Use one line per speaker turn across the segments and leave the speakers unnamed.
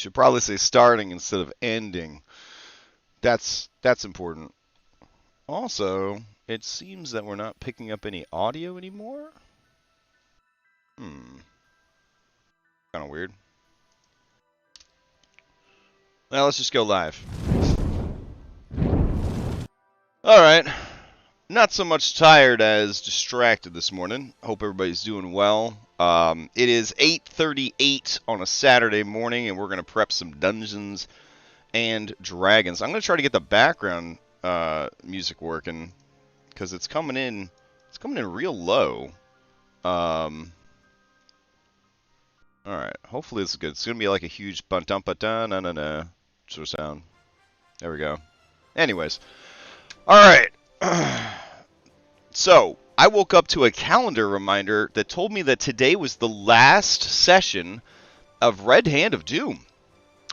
Should probably say starting instead of ending. That's important. Also, it seems that we're not picking up any audio anymore. Hmm. Kind of weird. Now let's just go live. Alright. Not so much tired as distracted this morning. Hope everybody's doing well. It is 8:38 on a Saturday morning, and we're going to prep some Dungeons and Dragons. I'm going to try to get the background music working, because it's coming in real low. Alright, hopefully this is good. It's going to be like a huge bunt-dump-a-dun-na-na-na sort of sound. There we go. Anyways. Alright. So, I woke up to a calendar reminder that told me that today was the last session of Red Hand of Doom,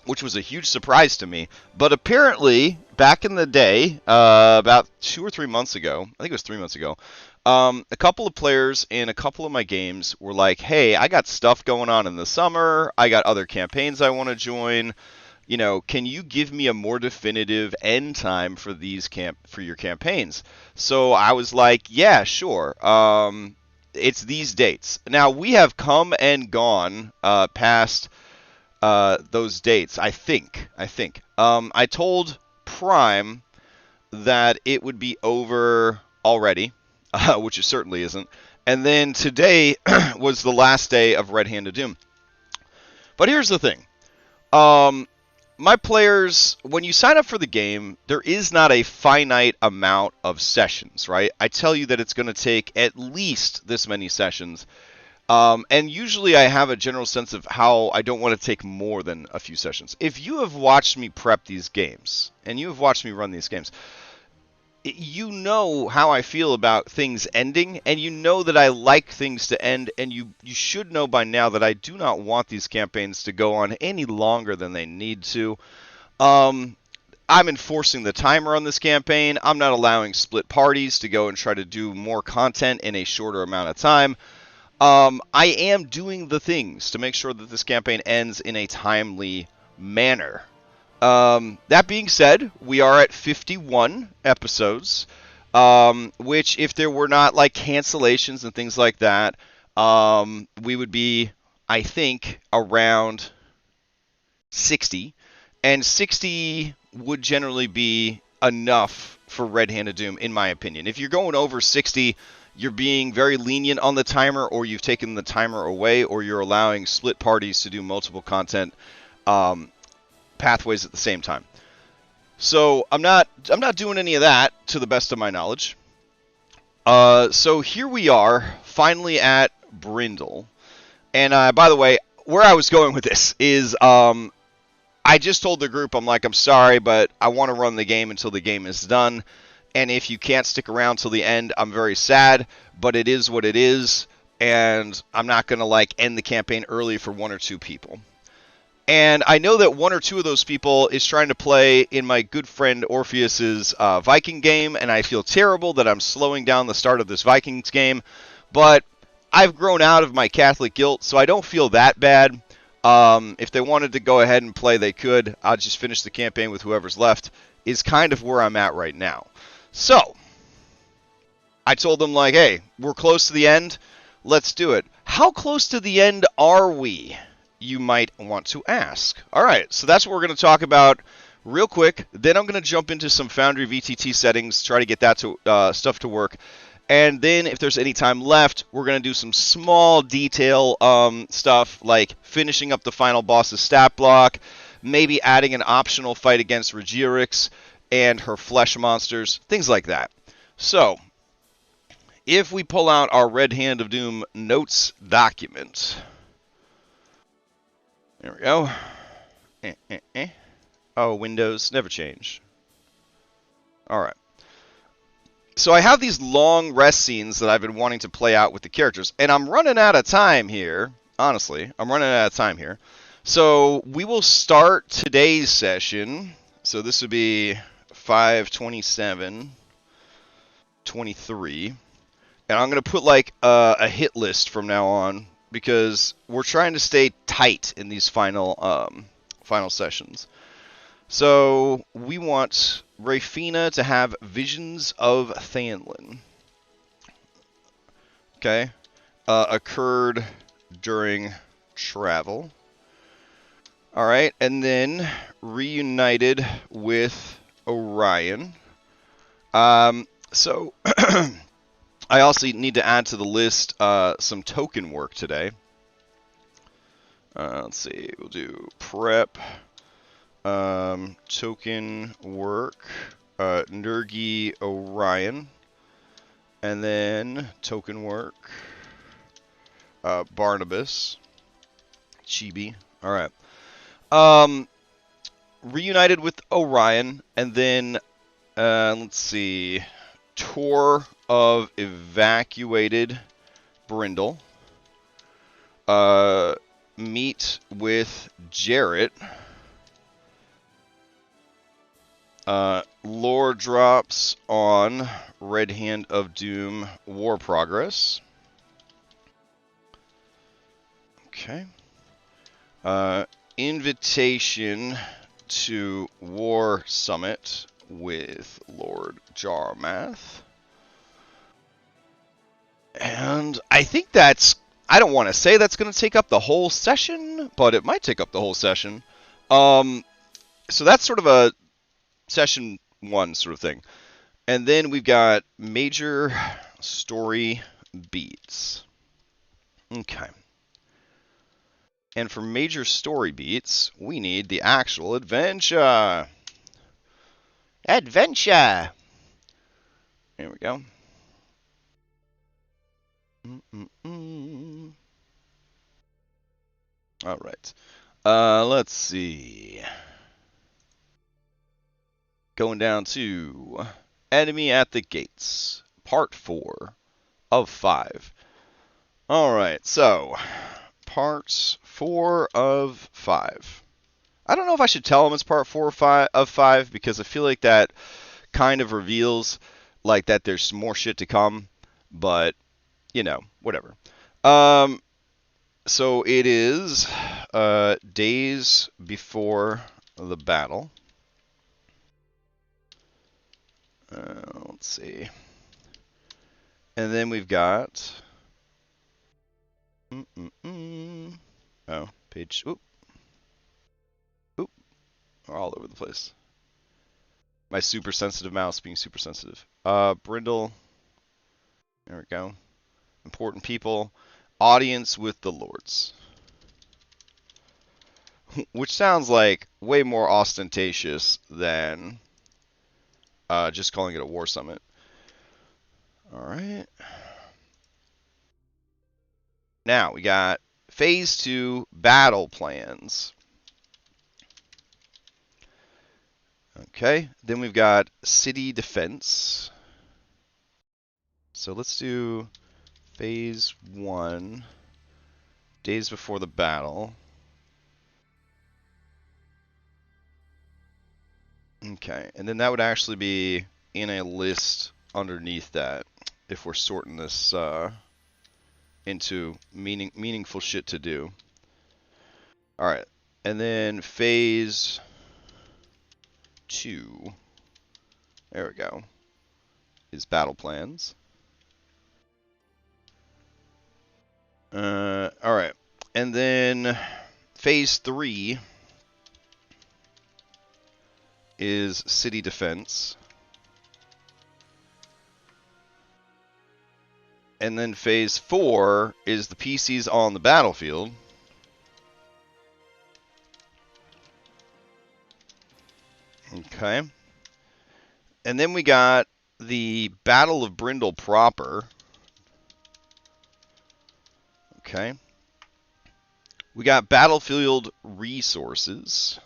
which was a huge surprise to me. But apparently, back in the day, about 2 or 3 months ago, I think it was 3 months ago, a couple of players in a couple of my games were like, hey, I got stuff going on in the summer, I got other campaigns I want to join. You know, can you give me a more definitive end time for for your campaigns? So I was like, yeah, sure. It's these dates. Now we have come and gone past those dates. I think. I told Prime that it would be over already, which it certainly isn't. And then today was the last day of Red Hand of Doom. But here's the thing. My players, when you sign up for the game, there is not a finite amount of sessions, right? I tell you that it's going to take at least this many sessions. And usually I have a general sense of how I don't want to take more than a few sessions. If you have watched me prep these games, and you have watched me run these games, you know how I feel about things ending, and you know that I like things to end, and you should know by now that I do not want these campaigns to go on any longer than they need to. I'm enforcing the timer on this campaign. I'm not allowing split parties to go and try to do more content in a shorter amount of time. I am doing the things to make sure that this campaign ends in a timely manner. That being said, we are at 51 episodes, which if there were not like cancellations and things like that, we would be, I think, around 60, and 60 would generally be enough for Red Hand of Doom, in my opinion. If you're going over 60, you're being very lenient on the timer, or you've taken the timer away, or you're allowing split parties to do multiple content pathways at the same time. So I'm not doing any of that to the best of my knowledge. So here we are, finally at Brindle. And by the way, where I was going with this is I just told the group, I'm like, I'm sorry, but I want to run the game until the game is done. And if you can't stick around till the end, I'm very sad, but it is what it is. And I'm not going to like end the campaign early for 1 or 2 people. And I know that 1 or 2 of those people is trying to play in my good friend Orpheus's Viking game, and I feel terrible that I'm slowing down the start of this Vikings game. But I've grown out of my Catholic guilt, so I don't feel that bad. If they wanted to go ahead and play, they could. I'll just finish the campaign with whoever's left, is kind of where I'm at right now. So, I told them, like, hey, we're close to the end. Let's do it. How close to the end are we? You might want to ask. All right, so that's what we're going to talk about real quick. Then I'm going to jump into some Foundry VTT settings, try to get that stuff to work. And then if there's any time left, we're going to do some small detail stuff, like finishing up the final boss's stat block, maybe adding an optional fight against Regierix and her flesh monsters, things like that. So, if we pull out our Red Hand of Doom notes document... There we go. Oh, Windows never change. Alright. So I have these long rest scenes that I've been wanting to play out with the characters. And I'm running out of time here. Honestly, I'm running out of time here. So we will start today's session. So this would be 5/27/23. And I'm going to put like a hit list from now on, because we're trying to stay tight in these final final sessions. So we want Rafina to have visions of Thanlin. Okay. Occurred during travel. Alright, and then reunited with Orion. So I also need to add to the list some token work today. Let's see, we'll do prep, token work, Nergi Orion, and then token work, Barnabas, Chibi. All right. Reunited with Orion, and then let's see, tour of evacuated Brindle. Meet with Jarrett. Lore drops on Red Hand of Doom War Progress. Okay. Invitation to War Summit with Lord Jarmath. And I think that's... I don't want to say that's going to take up the whole session, but it might take up the whole session. So that's sort of a session 1 sort of thing. And then we've got major story beats. Okay. And for major story beats, we need the actual adventure. Adventure! There we go. All right. Let's see. Going down to Enemy at the Gates, Part 4 of 5. All right, so Part 4 of 5. I don't know if I should tell them it's Part 4 of 5 because I feel like that kind of reveals like that there's more shit to come, but you know, whatever. So it is days before the battle. Let's see. And then we've got... Oh, page... Oop. Oop. We're all over the place. My super sensitive mouse being super sensitive. Brindle. There we go. Important people. Audience with the Lords. Which sounds like way more ostentatious than just calling it a war summit. Alright. Now, we got Phase 2 battle plans. Okay, then we've got city defense. So let's do Phase 1, days before the battle. Okay, and then that would actually be in a list underneath that if we're sorting this into meaningful shit to do. Alright, and then Phase 2, there we go, is battle plans. Alright, and then Phase 3 is city defense. And then Phase 4 is the PCs on the battlefield. Okay. And then we got the Battle of Brindle proper. Okay. We got battlefield resources.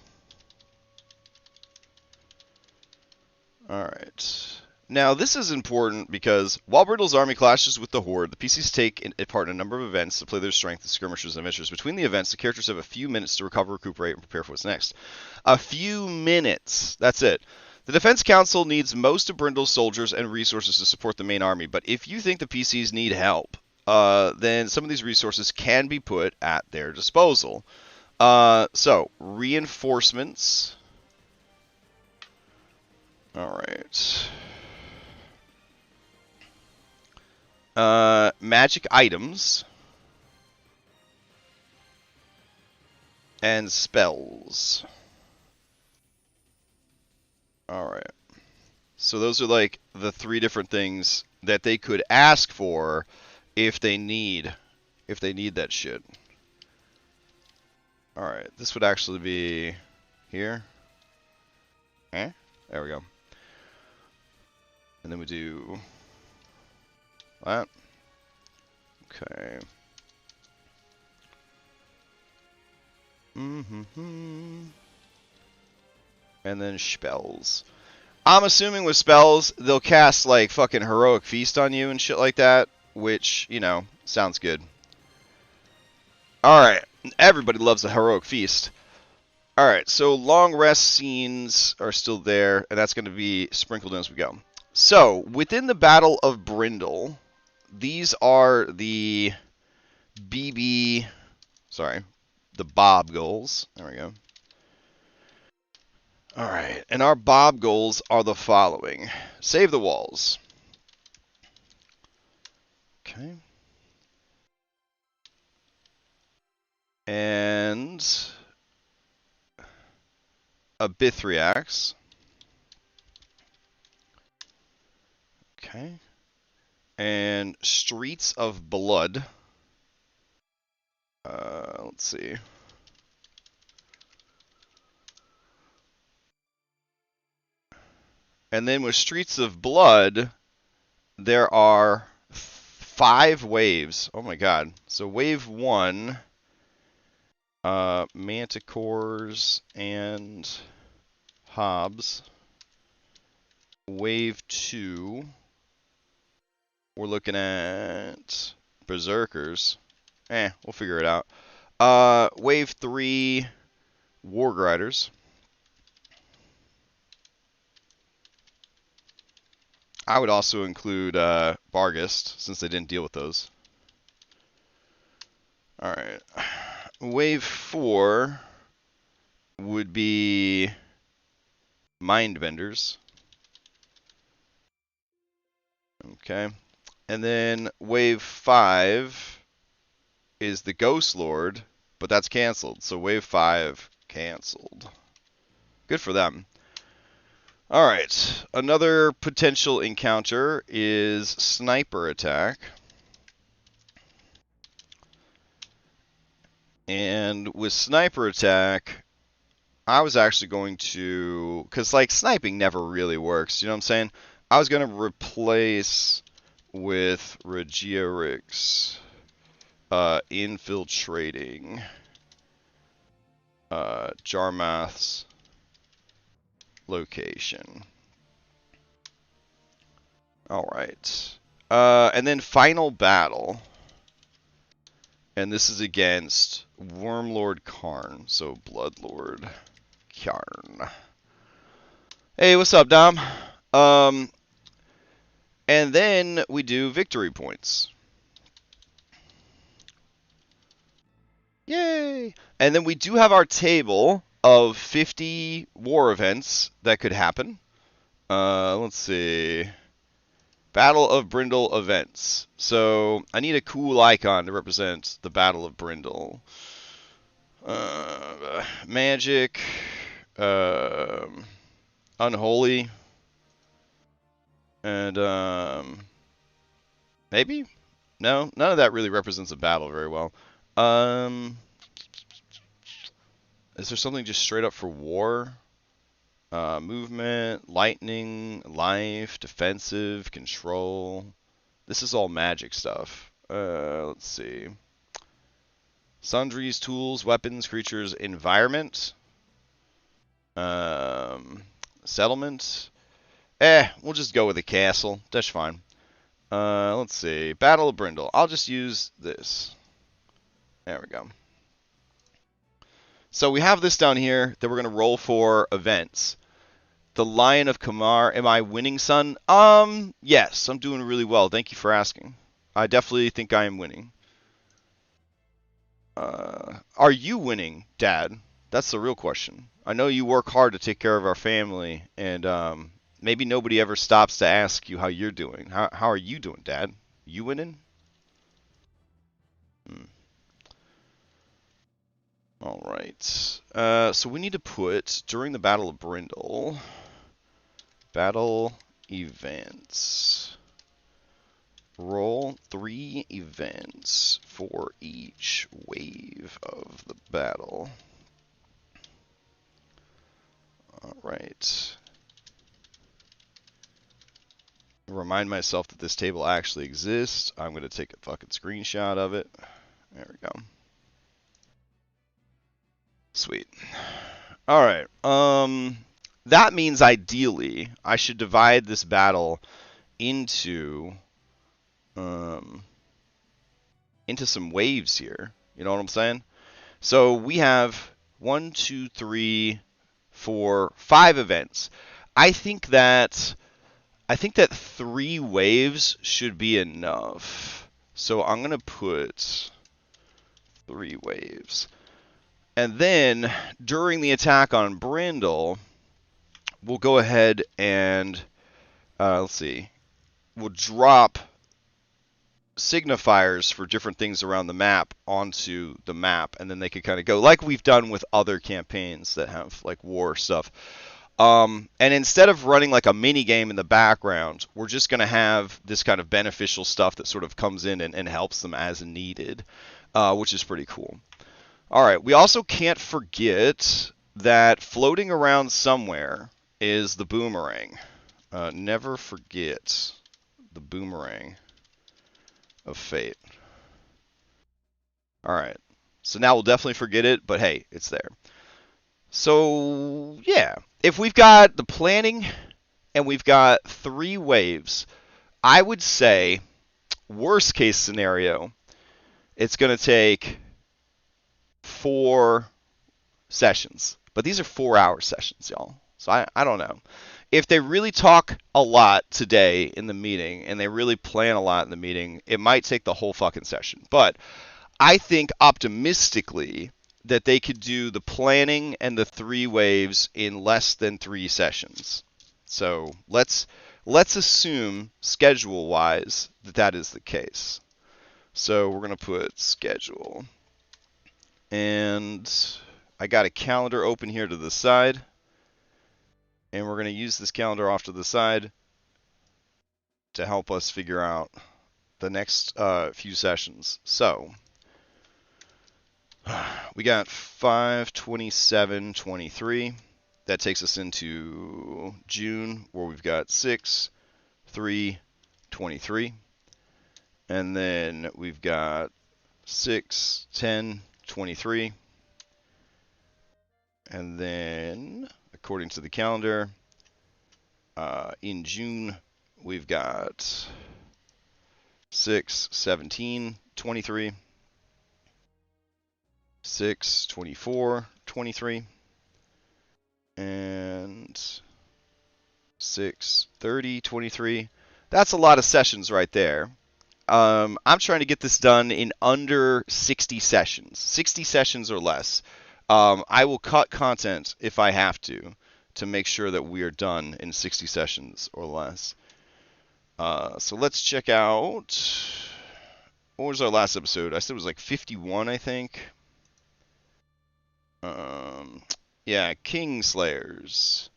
Alright. Now, this is important because while Brindle's army clashes with the Horde, the PCs take part in a number of events to play their strength as skirmishers and adventurers. Between the events, the characters have a few minutes to recover, recuperate, and prepare for what's next. A few minutes. That's it. The Defense Council needs most of Brindle's soldiers and resources to support the main army, but if you think the PCs need help, then some of these resources can be put at their disposal. So reinforcements. All right. Magic items and spells. All right. So those are like the 3 different things that they could ask for if they need that shit. All right. This would actually be here. Eh? There we go. And then we do that. Okay. And then spells. I'm assuming with spells, they'll cast like fucking Heroic Feast on you and shit like that, which, you know, sounds good. Alright, everybody loves a Heroic Feast. Alright, so long rest scenes are still there, and that's going to be sprinkled in as we go. So, within the Battle of Brindle, these are the the Bob goals. There we go. Alright, and our Bob goals are the following. Save the walls. Okay. And a Bithriax. Okay. And Streets of Blood. Let's see. And then with Streets of Blood, there are 5 waves. Oh my god. So wave 1, Manticores and Hobbs. Wave 2, we're looking at Berserkers. We'll figure it out. Wave 3, Wargriders. I would also include Barghest, since they didn't deal with those. Alright. Wave 4 would be Mindbenders. Okay. And then wave 5 is the Ghost Lord, but that's canceled. So wave 5 canceled. Good for them. Alright, another potential encounter is Sniper Attack. And with Sniper Attack, I was actually going to... Because, like, sniping never really works, you know what I'm saying? I was going to replace with Regiorix infiltrating Jarmath's location. Alright. And then final battle. And this is against Wormlord Karn. So Bloodlord Karn. Hey, what's up, Dom? And then we do victory points. Yay! And then we do have our table of 50 war events that could happen. Let's see. Battle of Brindle events. So I need a cool icon to represent the Battle of Brindle. Magic. Unholy. And maybe? No, none of that really represents a battle very well. Is there something just straight up for war? Movement, lightning, life, defensive, control. This is all magic stuff. Let's see. Sundries, tools, weapons, creatures, environment. Settlement. We'll just go with a castle. That's fine. Let's see. Battle of Brindle. I'll just use this. There we go. So we have this down here that we're going to roll for events. The Lion of Kamar. Am I winning, son? Yes. I'm doing really well. Thank you for asking. I definitely think I am winning. are you winning, Dad? That's the real question. I know you work hard to take care of our family, and maybe nobody ever stops to ask you how you're doing. How are you doing, Dad? You winning? Hmm. All right. So we need to put during the Battle of Brindle, battle events. Roll 3 events for each wave of the battle. All right. Remind myself that this table actually exists. I'm going to take a fucking screenshot of it. There we go. Sweet. All right. That means ideally I should divide this battle into some waves here. You know what I'm saying? So we have 1, 2, 3, 4, 5 events. I think that 3 waves should be enough. So I'm gonna put 3 waves. And then during the attack on Brindle, we'll go ahead and let's see. We'll drop signifiers for different things around the map onto the map, and then they could kind of go like we've done with other campaigns that have like war stuff. And instead of running like a mini game in the background, we're just going to have this kind of beneficial stuff that sort of comes in and helps them as needed, which is pretty cool. All right, we also can't forget that floating around somewhere is the boomerang. Never forget the boomerang of fate. All right, so now we'll definitely forget it, but hey, it's there. So, yeah, if we've got the planning and we've got 3 waves, I would say, worst case scenario, it's going to take 4 sessions. But these are 4-hour sessions, y'all. So I don't know. If they really talk a lot today in the meeting and they really plan a lot in the meeting, it might take the whole fucking session. But I think optimistically that they could do the planning and the 3 waves in less than 3 sessions. So let's assume schedule-wise that is the case. So we're going to put schedule. And I got a calendar open here to the side. And we're going to use this calendar off to the side to help us figure out the next few sessions. So we got 5/27/23. That takes us into June, where we've got 6/3/23. And then we've got 6/10/23. And then, according to the calendar, in June, we've got 6/17/23. 6/24/23, and 6/30/23. That's a lot of sessions right there. I'm trying to get this done in under 60 sessions. 60 sessions or less. I will cut content if I have to make sure that we are done in 60 sessions or less. So let's check out. What was our last episode? I said it was like 51, I think. Yeah, Kingslayers.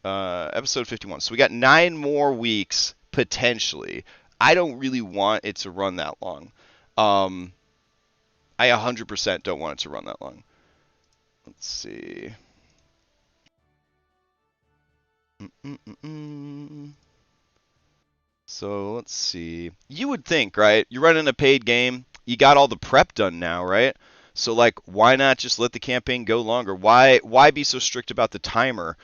Episode 51. So we got 9 more weeks, potentially. I don't really want it to run that long. I 100% don't want it to run that long. Let's see. So let's see. You would think, right? You're running a paid game. You got all the prep done now, right? So like, why not just let the campaign go longer? Why be so strict about the timer?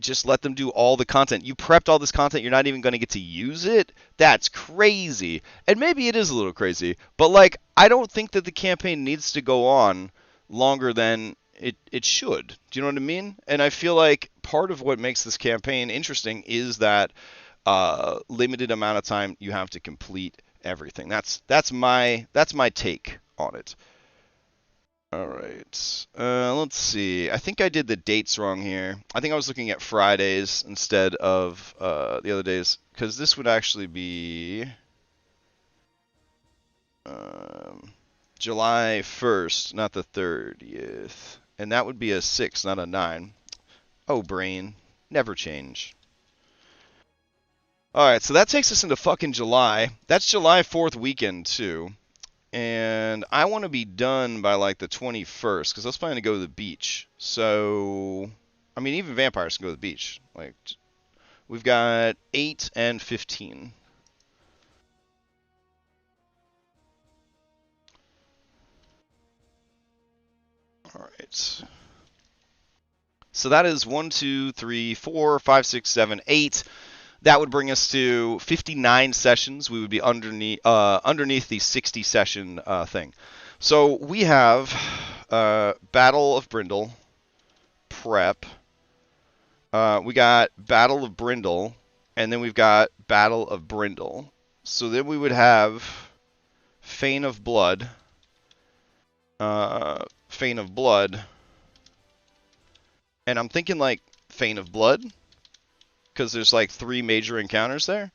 Just let them do all the content. You prepped all this content. You're not even going to get to use it. That's crazy. And maybe it is a little crazy, but like, I don't think that the campaign needs to go on longer than it should. Do you know what I mean? And I feel like part of what makes this campaign interesting is that limited amount of time you have to complete everything. That's my take on it. All right. Let's see. I think I did the dates wrong here. I think I was looking at Fridays instead of the other days, because this would actually be um, July 1st, not the 30th. And that would be a 6, not a 9. Oh, brain. Never change. All right, so that takes us into fucking July. That's July 4th weekend, too. And I want to be done by like the 21st because I was planning to go to the beach. So, I mean, even vampires can go to the beach. Like, we've got 8 and 15. All right. So that is 1, 2, 3, 4, 5, 6, 7, 8. That would bring us to 59 sessions. We would be underneath the 60 session thing. So we have Battle of Brindle, Prep. We got Battle of Brindle, and then we've got Battle of Brindle. So then we would have Fane of Blood, Fane of Blood, and I'm thinking like Fane of Blood, because there's like 3 major encounters there.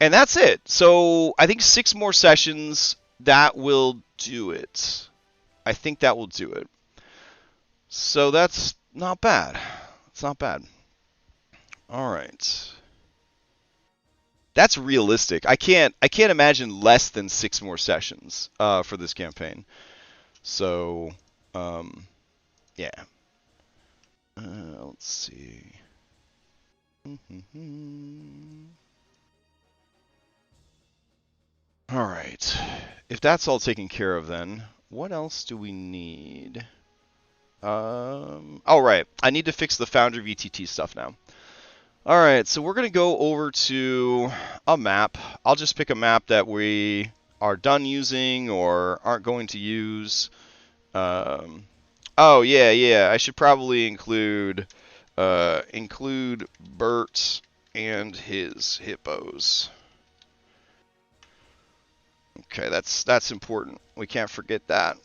And that's it. So I think 6 more sessions, that will do it. I think that will do it. So that's not bad. It's not bad. All right. That's realistic. I can't imagine less than 6 more sessions for this campaign. So, yeah. Let's see. All right. If that's all taken care of, then what else do we need? All right. I need to fix the Foundry VTT stuff now. All right. So we're gonna go over to a map. I'll just pick a map that we are done using or aren't going to use. Oh yeah. I should probably include Bert and his hippos. Okay, that's important. We can't forget that.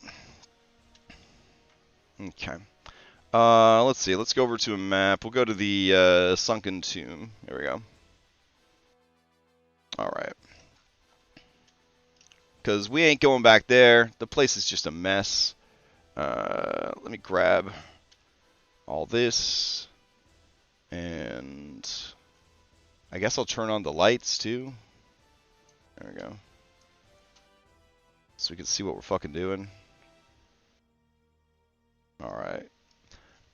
Okay. Let's see. Let's go over to a map. We'll go to the Sunken Tomb. Here we go. All right. Because we ain't going back there. The place is just a mess. Let me grab all this. And I guess I'll turn on the lights too. There we go. So we can see what we're fucking doing. Alright.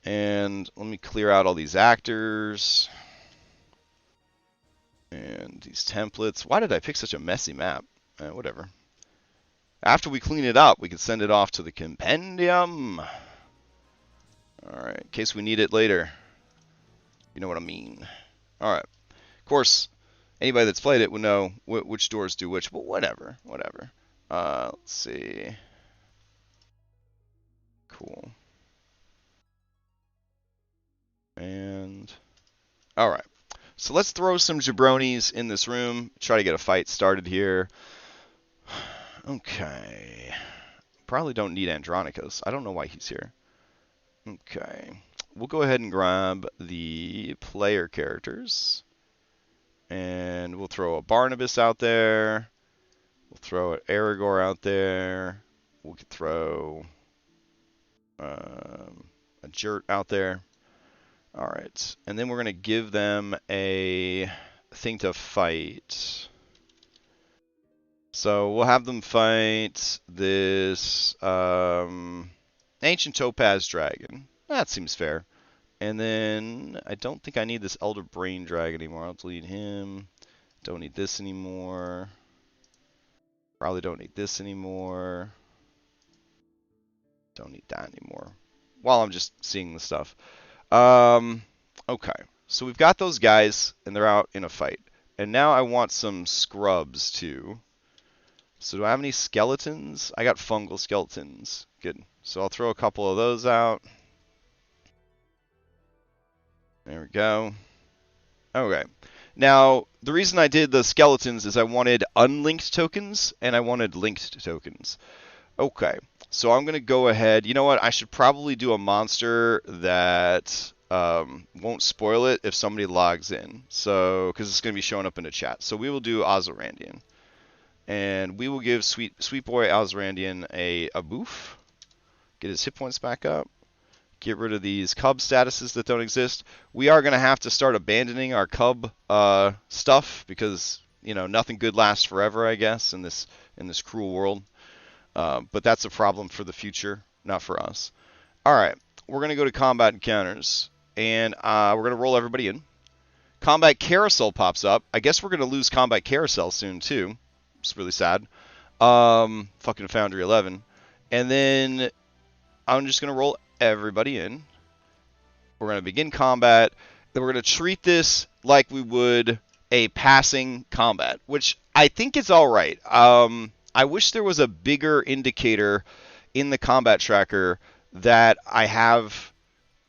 And let me clear out all these actors. And these templates. Why did I pick such a messy map? Whatever. After we clean it up, we can send it off to the compendium. Alright, in case we need it later. You know what I mean. Alright. Of course, anybody that's played it would know which doors do which, but whatever. Let's see. Cool. And alright. So let's throw some jabronis in this room. Try to get a fight started here. Okay. Probably don't need Andronicus. I don't know why he's here. Okay. We'll go ahead and grab the player characters. And we'll throw a Barnabas out there. We'll throw an Aragorn out there. We could throw a Jert out there. All right. And then we're going to give them a thing to fight. So we'll have them fight this Ancient Topaz Dragon. That seems fair. And then I don't think I need this Elder Brain Dragon anymore. I'll delete him. Don't need this anymore. Probably don't need this anymore. Don't need that anymore. While I'm just seeing the stuff. Okay. So we've got those guys, and they're out in a fight. And now I want some scrubs, too. So do I have any skeletons? I got fungal skeletons. Good. So I'll throw a couple of those out. There we go. Okay. Now, the reason I did the skeletons is I wanted unlinked tokens and I wanted linked tokens. Okay, so I'm going to go ahead. You know what? I should probably do a monster that won't spoil it if somebody logs in. So, because it's going to be showing up in the chat. So we will do Ozorandian. And we will give Sweet Boy Ozorandian a boof. Get his hit points back up. Get rid of these cub statuses that don't exist. We are going to have to start abandoning our cub stuff because, you know, nothing good lasts forever, I guess, in this cruel world. But that's a problem for the future, not for us. All right, we're going to go to combat encounters, and we're going to roll everybody in. Combat carousel pops up. I guess we're going to lose combat carousel soon, too. It's really sad. Fucking Foundry 11. And then I'm just going to roll everybody in. We're going to begin combat. Then we're going to treat this like we would a passing combat, which I think is all right. I wish there was a bigger indicator in the combat tracker that I have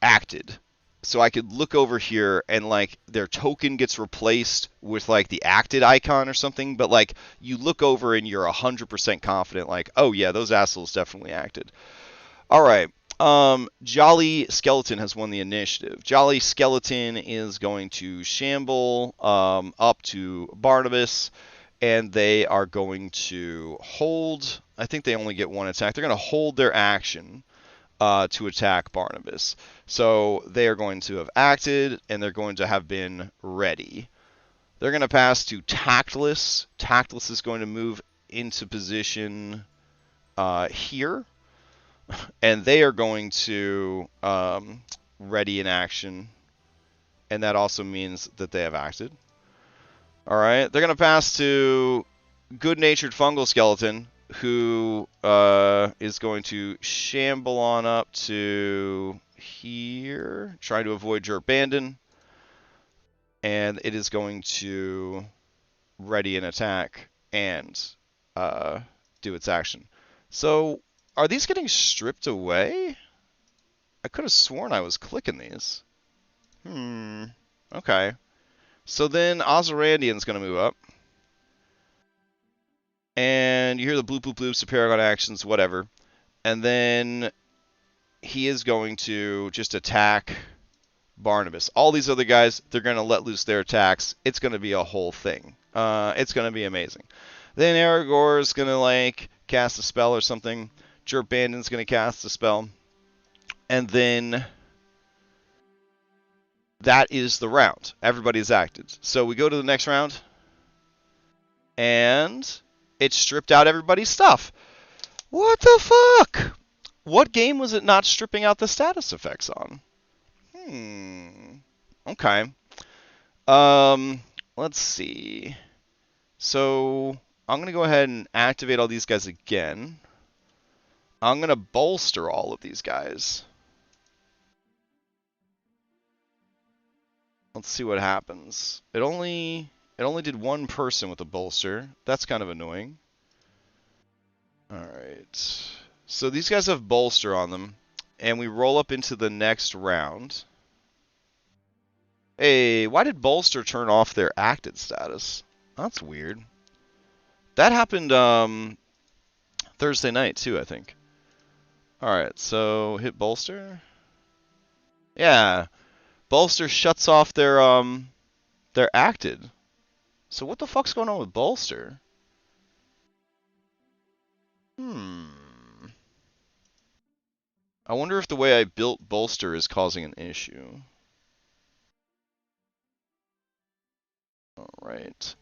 acted. So I could look over here and like their token gets replaced with like the acted icon or something, but like you look over and you're 100% confident like, oh yeah, those assholes definitely acted. All right. Jolly Skeleton has won the initiative. Jolly Skeleton is going to shamble up to Barnabas, and they are going to hold. I think they only get one attack. They're going to hold their action to attack Barnabas. So they are going to have acted, and they're going to have been ready. They're going to pass to Tactless. Tactless is going to move into position here. And they are going to ready in action. And that also means that they have acted. Alright, they're going to pass to Good-Natured Fungal Skeleton, who is going to shamble on up to here, trying to avoid Jerk Bandon. And it is going to ready an attack and do its action. So, are these getting stripped away? I could have sworn I was clicking these. Okay. So then Ozorandian's going to move up. And you hear the bloop bloop bloops, the Paragon actions, whatever. And then he is going to just attack Barnabas. All these other guys, they're going to let loose their attacks. It's going to be a whole thing. It's going to be amazing. Then Aragorn is going to like cast a spell or something. Jerk Bandon's going to cast a spell. And then that is the round. Everybody's acted. So we go to the next round. And it stripped out everybody's stuff. What the fuck? What game was it not stripping out the status effects on? Okay. Let's see. So I'm going to go ahead and activate all these guys again. I'm going to bolster all of these guys. Let's see what happens. It only did one person with a bolster. That's kind of annoying. Alright. So these guys have bolster on them. And we roll up into the next round. Hey, why did bolster turn off their acted status? That's weird. That happened Thursday night too, I think. Alright, so hit bolster. Yeah. Bolster shuts off their acted. So what the fuck's going on with bolster? I wonder if the way I built bolster is causing an issue. Alright.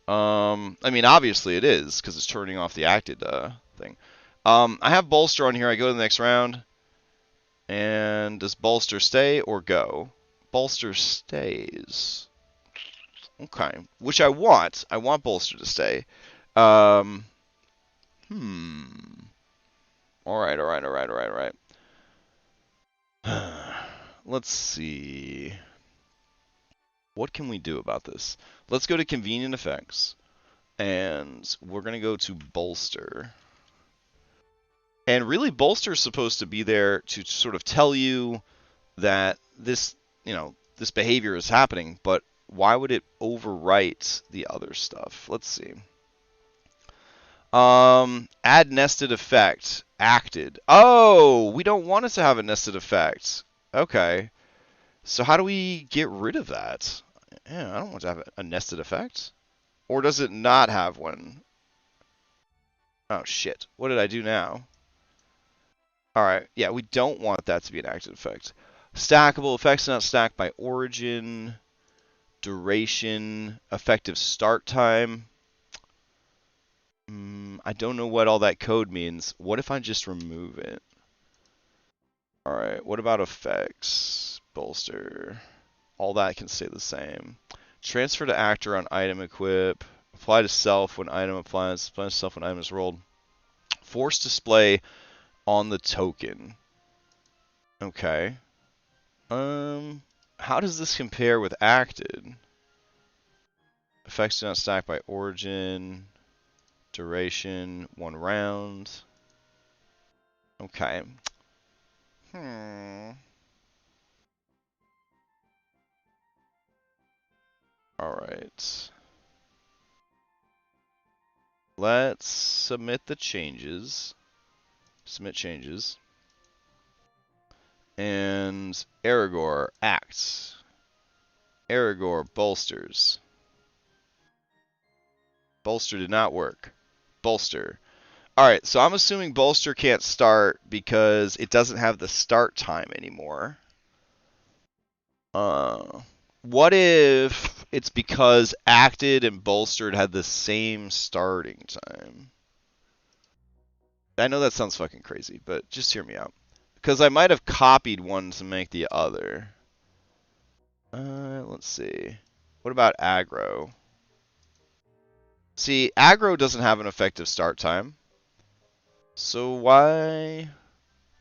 I mean, obviously it is, because it's turning off the acted thing. I have bolster on here. I go to the next round. And does bolster stay or go? Bolster stays. Okay. Which I want. I want bolster to stay. Alright. Let's see. What can we do about this? Let's go to convenient effects. And we're going to go to bolster. And really, bolster is supposed to be there to sort of tell you that this, this behavior is happening, but why would it overwrite the other stuff? Let's see. Add nested effect. Acted. Oh, we don't want it to have a nested effect. Okay. So how do we get rid of that? Yeah, I don't want to have a nested effect. Or does it not have one? Oh, shit. What did I do now? Alright, yeah, we don't want that to be an active effect. Stackable effects not stacked by origin, duration, effective start time. I don't know what all that code means. What if I just remove it? Alright, what about effects? Bolster. All that can stay the same. Transfer to actor on item equip. Apply to self when item applies. Apply to self when item is rolled. Force display on the token. Okay. How does this compare with acted? Effects do not stack by origin. Duration, 1 round. Okay. Alright. Let's submit the changes. Submit changes. And Aragor acts. Aragor bolsters. Bolster did not work. Bolster. Alright, so I'm assuming bolster can't start because it doesn't have the start time anymore. What if it's because acted and bolstered had the same starting time? I know that sounds fucking crazy, but just hear me out. Because I might have copied one to make the other. Let's see. What about aggro? See, aggro doesn't have an effective start time. So why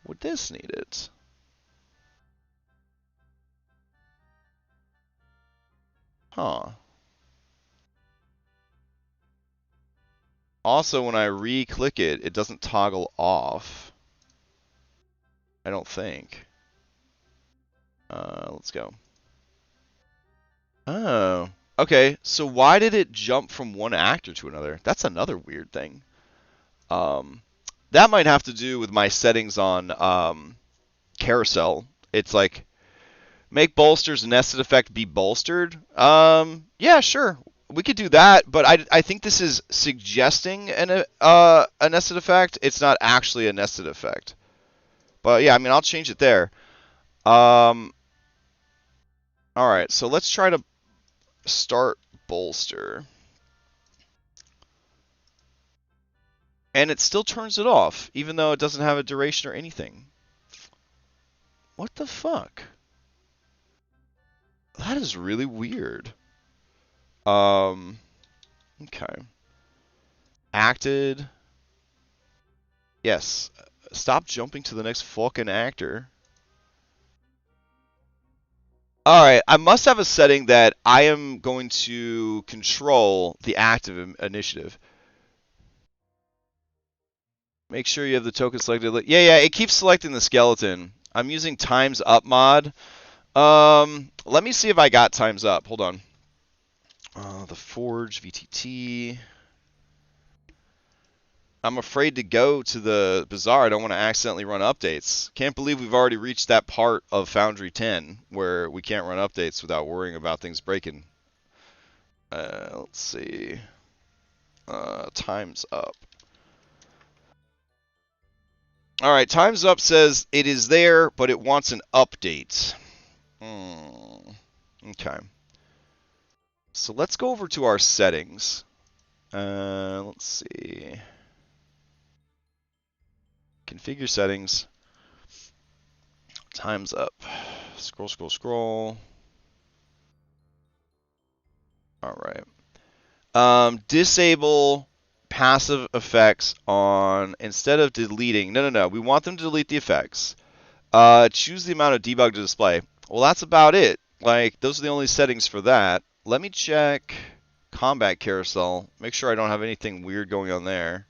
would this need it? Huh. Also, when I re-click it, it doesn't toggle off. I don't think. Let's go. Oh. Okay, so why did it jump from one actor to another? That's another weird thing. That might have to do with my settings on carousel. It's like, make bolsters nested effect be bolstered. Yeah, sure. We could do that, but I think this is suggesting a nested effect. It's not actually a nested effect. But yeah, I mean, I'll change it there. All right, so let's try to start bolster. And it still turns it off, even though it doesn't have a duration or anything. What the fuck? That is really weird. Okay. Acted. Yes. Stop jumping to the next fucking actor. Alright, I must have a setting that I am going to control the active initiative. Make sure you have the token selected. Yeah, it keeps selecting the skeleton. I'm using times up mod. Let me see if I got times up. Hold on. The Forge, VTT. I'm afraid to go to the Bazaar. I don't want to accidentally run updates. Can't believe we've already reached that part of Foundry 10 where we can't run updates without worrying about things breaking. Let's see. Time's up. Alright, time's up says it is there, but it wants an update. Okay. So let's go over to our settings. Let's see. Configure settings. Time's up. Scroll, scroll, scroll. Alright. Disable passive effects on, instead of deleting, no, we want them to delete the effects. Choose the amount of debug to display. Well, that's about it. Like, those are the only settings for that. Let me check combat carousel. Make sure I don't have anything weird going on there.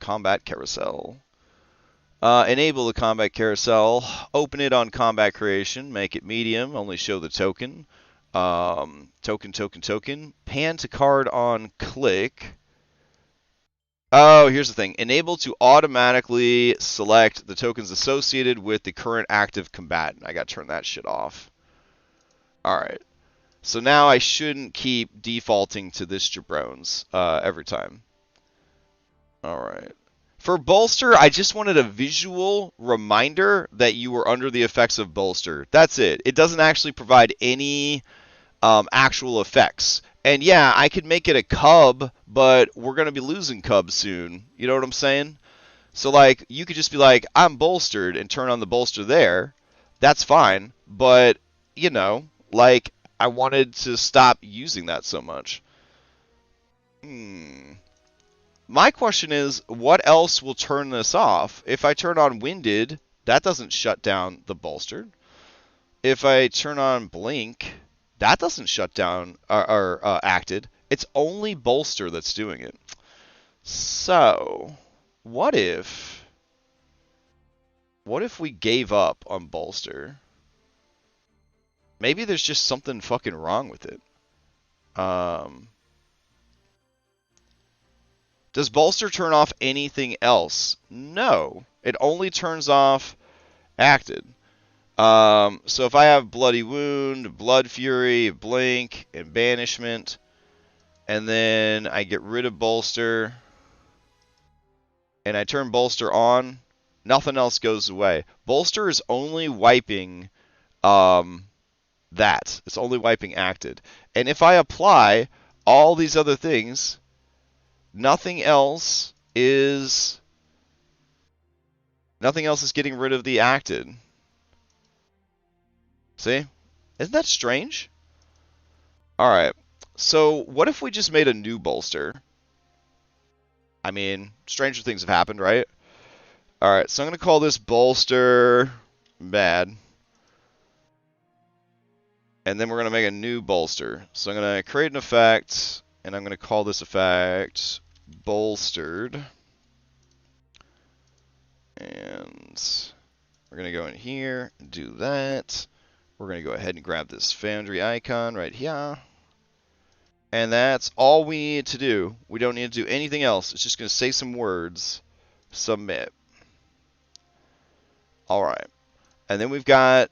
Combat carousel. Enable the combat carousel. Open it on combat creation. Make it medium. Only show the token. Token. Pan to card on click. Oh, here's the thing. Enable to automatically select the tokens associated with the current active combatant. I gotta turn that shit off. Alright. So now I shouldn't keep defaulting to this jabrones every time. Alright. For bolster, I just wanted a visual reminder that you were under the effects of bolster. That's it. It doesn't actually provide any actual effects. And yeah, I could make it a cub, but we're going to be losing cubs soon. You know what I'm saying? So, like, you could just be like, I'm bolstered and turn on the bolster there. That's fine. But, you know, like, I wanted to stop using that so much. My question is, what else will turn this off? If I turn on winded, that doesn't shut down the bolstered. If I turn on blink, that doesn't shut down or acted. It's only bolster that's doing it. So, what if we gave up on bolster? Maybe there's just something fucking wrong with it. Does bolster turn off anything else? No. It only turns off acted. So if I have Bloody Wound, Blood Fury, Blink, and Banishment, and then I get rid of Bolster, and I turn Bolster on, nothing else goes away. Bolster is only wiping that. It's only wiping acted. And if I apply all these other things, nothing else is getting rid of the acted. See? Isn't that strange? Alright. So what if we just made a new bolster? I mean, stranger things have happened, right? Alright, so I'm going to call this bolster bad. And then we're going to make a new bolster. So I'm going to create an effect, and I'm going to call this effect bolstered. And we're going to go in here and do that. We're going to go ahead and grab this Foundry icon right here. And that's all we need to do. We don't need to do anything else. It's just going to say some words. Submit. Alright. And then we've got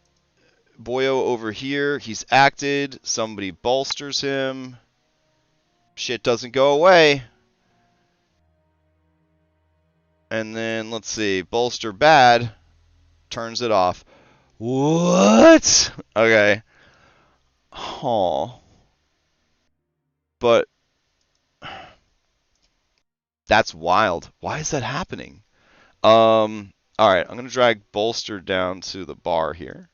Boyo over here. He's acted. Somebody bolsters him. Shit doesn't go away. And then, let's see. Bolster bad. Turns it off. What? Okay. Huh. But that's wild. Why is that happening? Alright, I'm going to drag bolster down to the bar here.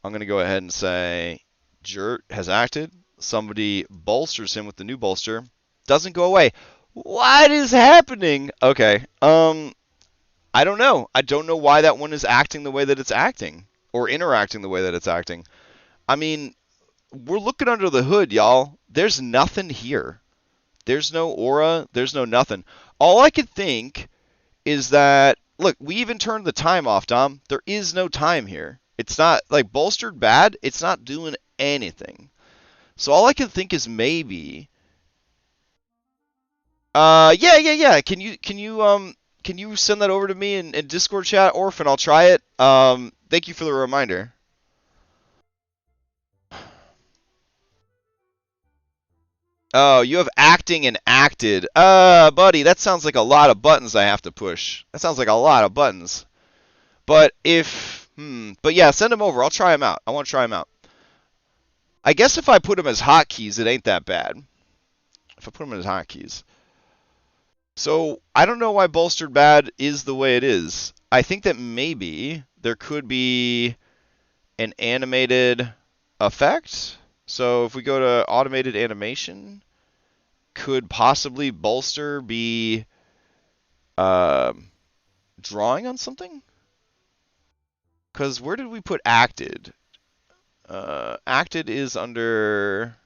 I'm going to go ahead and say Jert has acted. Somebody bolsters him with the new bolster. Doesn't go away. What is happening? Okay. I don't know. I don't know why that one is acting the way that it's acting. Or interacting the way that it's acting. I mean, we're looking under the hood, y'all. There's nothing here. There's no aura. There's no nothing. All I could think is that, look, we even turned the time off, Dom. There is no time here. It's not, like, bolstered bad. It's not doing anything. So all I can think is maybe... yeah. Can you send that over to me in Discord chat, Orphan? I'll try it. Thank you for the reminder. Oh, you have acting and acted. Buddy, that sounds like a lot of buttons I have to push. That sounds like a lot of buttons. But but yeah, send them over. I'll try them out. I want to try them out. I guess if I put them as hotkeys, it ain't that bad. If I put them as hotkeys. So, I don't know why bolstered bad is the way it is. I think that maybe there could be an animated effect. So, if we go to automated animation, could possibly bolster be drawing on something? Because where did we put acted? Acted is under,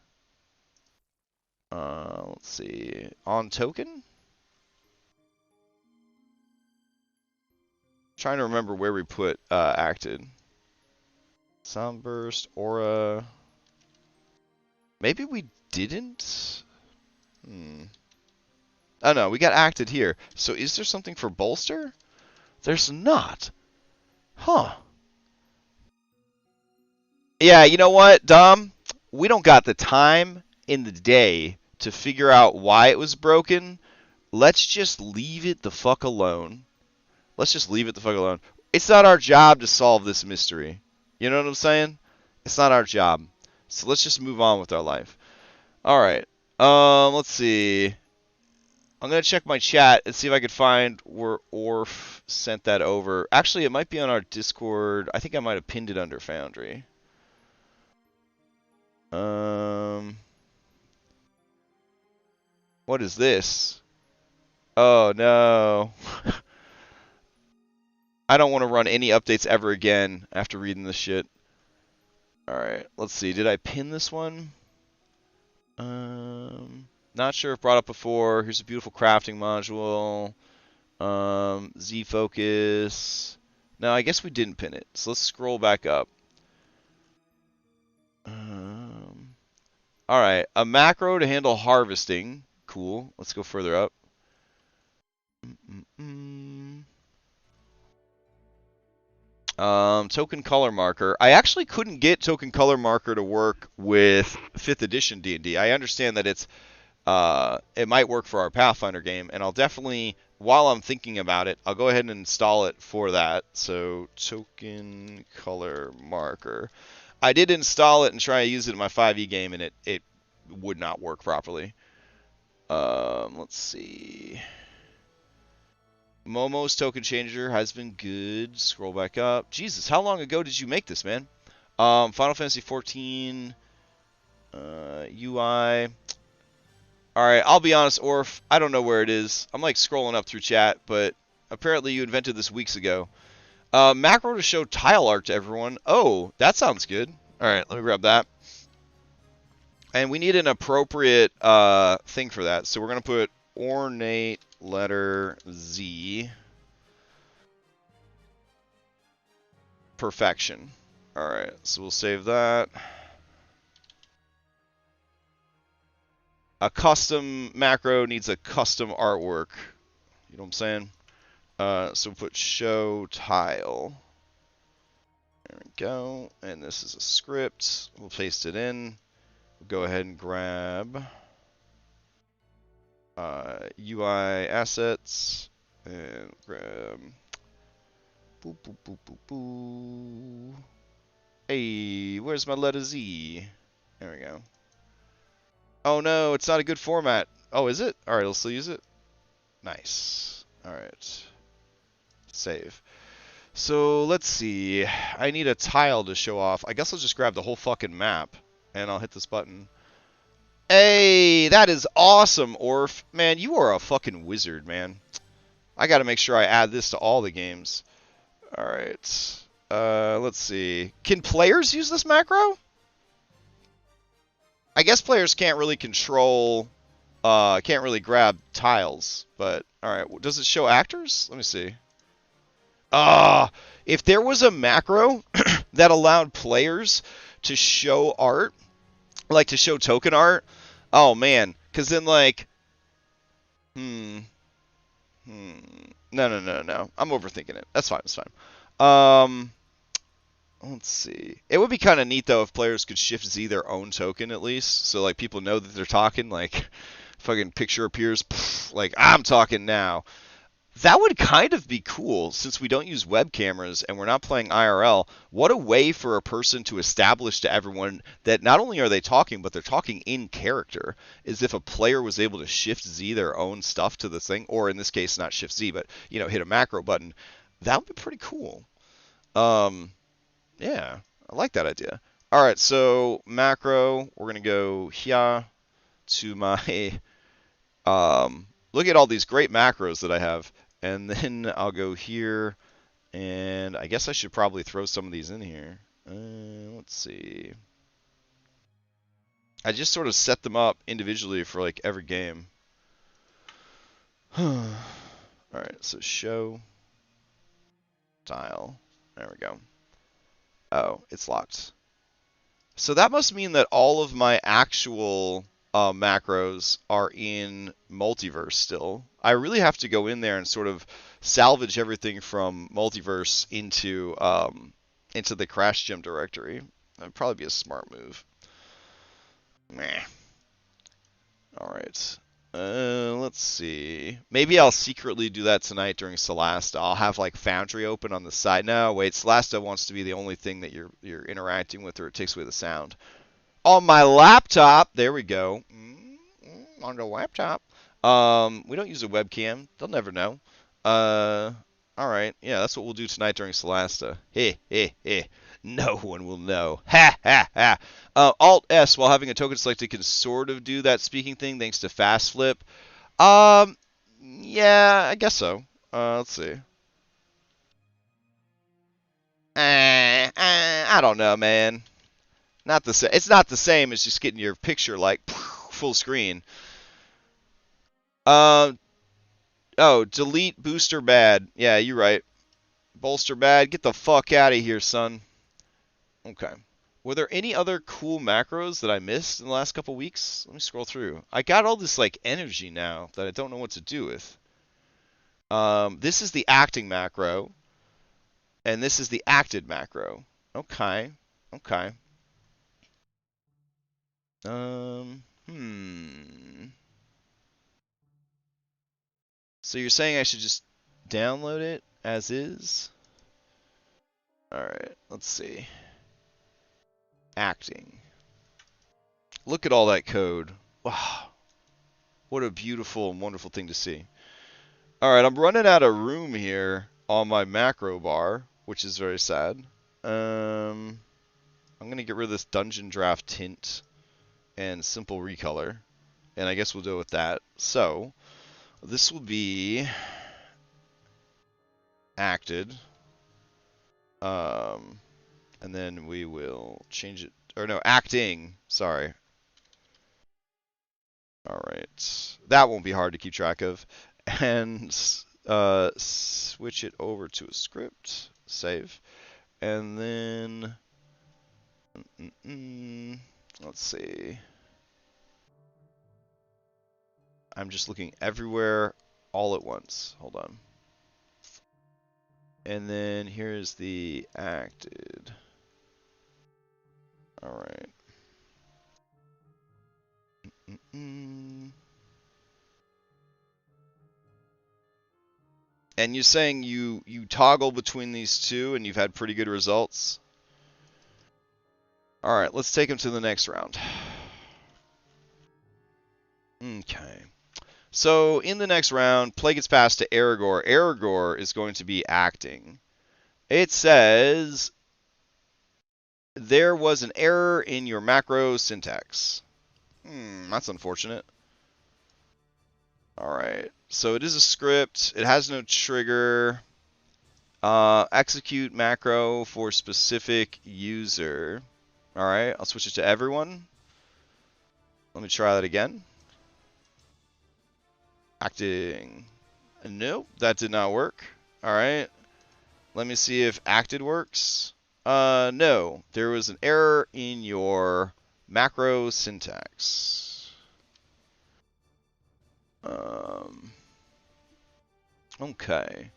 let's see, on token? Trying to remember where we put acted. Sunburst, aura. Maybe we didn't? Oh no, we got acted here. So is there something for bolster? There's not. Huh. Yeah, you know what, Dom? We don't got the time in the day to figure out why it was broken. Let's just leave it the fuck alone. Let's just leave it the fuck alone. It's not our job to solve this mystery. You know what I'm saying? It's not our job. So let's just move on with our life. All right. Let's see. I'm gonna check my chat and see if I could find where Orf sent that over. Actually, it might be on our Discord. I think I might have pinned it under Foundry. Um, what is this? Oh no. I don't want to run any updates ever again after reading this shit. Alright, let's see. Did I pin this one? Not sure if brought up before. Here's a beautiful crafting module. Z focus. No, I guess we didn't pin it. So let's scroll back up. Alright, a macro to handle harvesting. Cool. Let's go further up. Token color marker. I actually couldn't get token color marker to work with 5th edition D&D. I understand that it might work for our Pathfinder game, and I'll definitely, while I'm thinking about it, I'll go ahead and install it for that. So token color marker. I did install it and try to use it in my 5e game, and it would not work properly. Let's see. Momo's token changer has been good. Scroll back up. Jesus, how long ago did you make this, man? Final Fantasy 14 UI. Alright, I'll be honest, Orf. I don't know where it is. I'm like scrolling up through chat, but apparently you invented this weeks ago. Macro to show tile art to everyone. Oh, that sounds good. Alright, let me grab that. And we need an appropriate thing for that. So we're going to put ornate letter Z. Perfection. Alright, so we'll save that. A custom macro needs a custom artwork. You know what I'm saying? So we'll put show tile. There we go. And this is a script. We'll paste it in. We'll go ahead and grab UI assets and grab boop boop boop boop boop. Hey, where's my letter Z? There we go. Oh no, it's not a good format. Oh, is it? Alright, I'll still use it. Nice. Alright. Save. So let's see. I need a tile to show off. I guess I'll just grab the whole fucking map and I'll hit this button. Hey, that is awesome, Orf. Man, you are a fucking wizard, man. I gotta make sure I add this to all the games. Alright. Let's see. Can players use this macro? I guess players can't really control, can't really grab tiles, but alright. Does it show actors? Let me see. If there was a macro that allowed players to show art, like to show token art, oh man, because then like, no, I'm overthinking it. That's fine. It's fine. Let's see. It would be kind of neat though if players could shift Z their own token at least, so like people know that they're talking. Like, fucking picture appears, like I'm talking now. That would kind of be cool since we don't use web cameras and we're not playing IRL. What a way for a person to establish to everyone that not only are they talking, but they're talking in character, is if a player was able to shift Z their own stuff to the thing, or in this case, not shift Z, but, you know, hit a macro button. That would be pretty cool. Yeah, I like that idea. All right, so macro, we're going to go here to my, look at all these great macros that I have. And then I'll go here, and I guess I should probably throw some of these in here. Let's see. I just sort of set them up individually for like every game. All right, so show tile. There we go. Oh, it's locked. So that must mean that all of my actual macros are in multiverse still. I really have to go in there and sort of salvage everything from multiverse into the crash gem directory. That'd probably be a smart move. Meh. All right. Let's see. Maybe I'll secretly do that tonight during Celasta. I'll have like Foundry open on the side. No, wait. Celasta wants to be the only thing that you're interacting with, or it takes away the sound. On my laptop, there we go. On the laptop. We don't use a webcam. They'll never know. All right. Yeah, that's what we'll do tonight during Celasta. Hey, hey, hey. No one will know. Ha, ha, ha. Alt S while having a token selected can sort of do that speaking thing thanks to fast flip. Yeah, I guess so. Let's see. I don't know, man. Not the same. It's not the same as just getting your picture like full screen. Uh, oh, delete booster bad. Yeah, you're right. Bolster bad. Get the fuck out of here, son. Okay. Were there any other cool macros that I missed in the last couple weeks? Let me scroll through. I got all this like energy now that I don't know what to do with. This is the acting macro, and this is the acted macro. Okay. Okay. So you're saying I should just download it as is? Alright, let's see. Acting. Look at all that code. Wow. What a beautiful and wonderful thing to see. Alright, I'm running out of room here on my macro bar, which is very sad. I'm going to get rid of this dungeon draft tint and simple recolor. And I guess we'll go with that. So, this will be acted. And then we will change it, or no, acting, sorry. All right, that won't be hard to keep track of. And switch it over to a script, save. And then, let's see. I'm just looking everywhere all at once. Hold on. And then here's the acted. All right. And you're saying you toggle between these two and you've had pretty good results? All right, let's take them to the next round. Okay. So in the next round, play gets passed to Aragorn. Aragorn is going to be acting. It says there was an error in your macro syntax. That's unfortunate. All right. So it is a script. It has no trigger. Execute macro for specific user. All right. I'll switch it to everyone. Let me try that again. Acting. Nope, that did not work. All right. Let me see if acted works. No, there was an error in your macro syntax. Okay.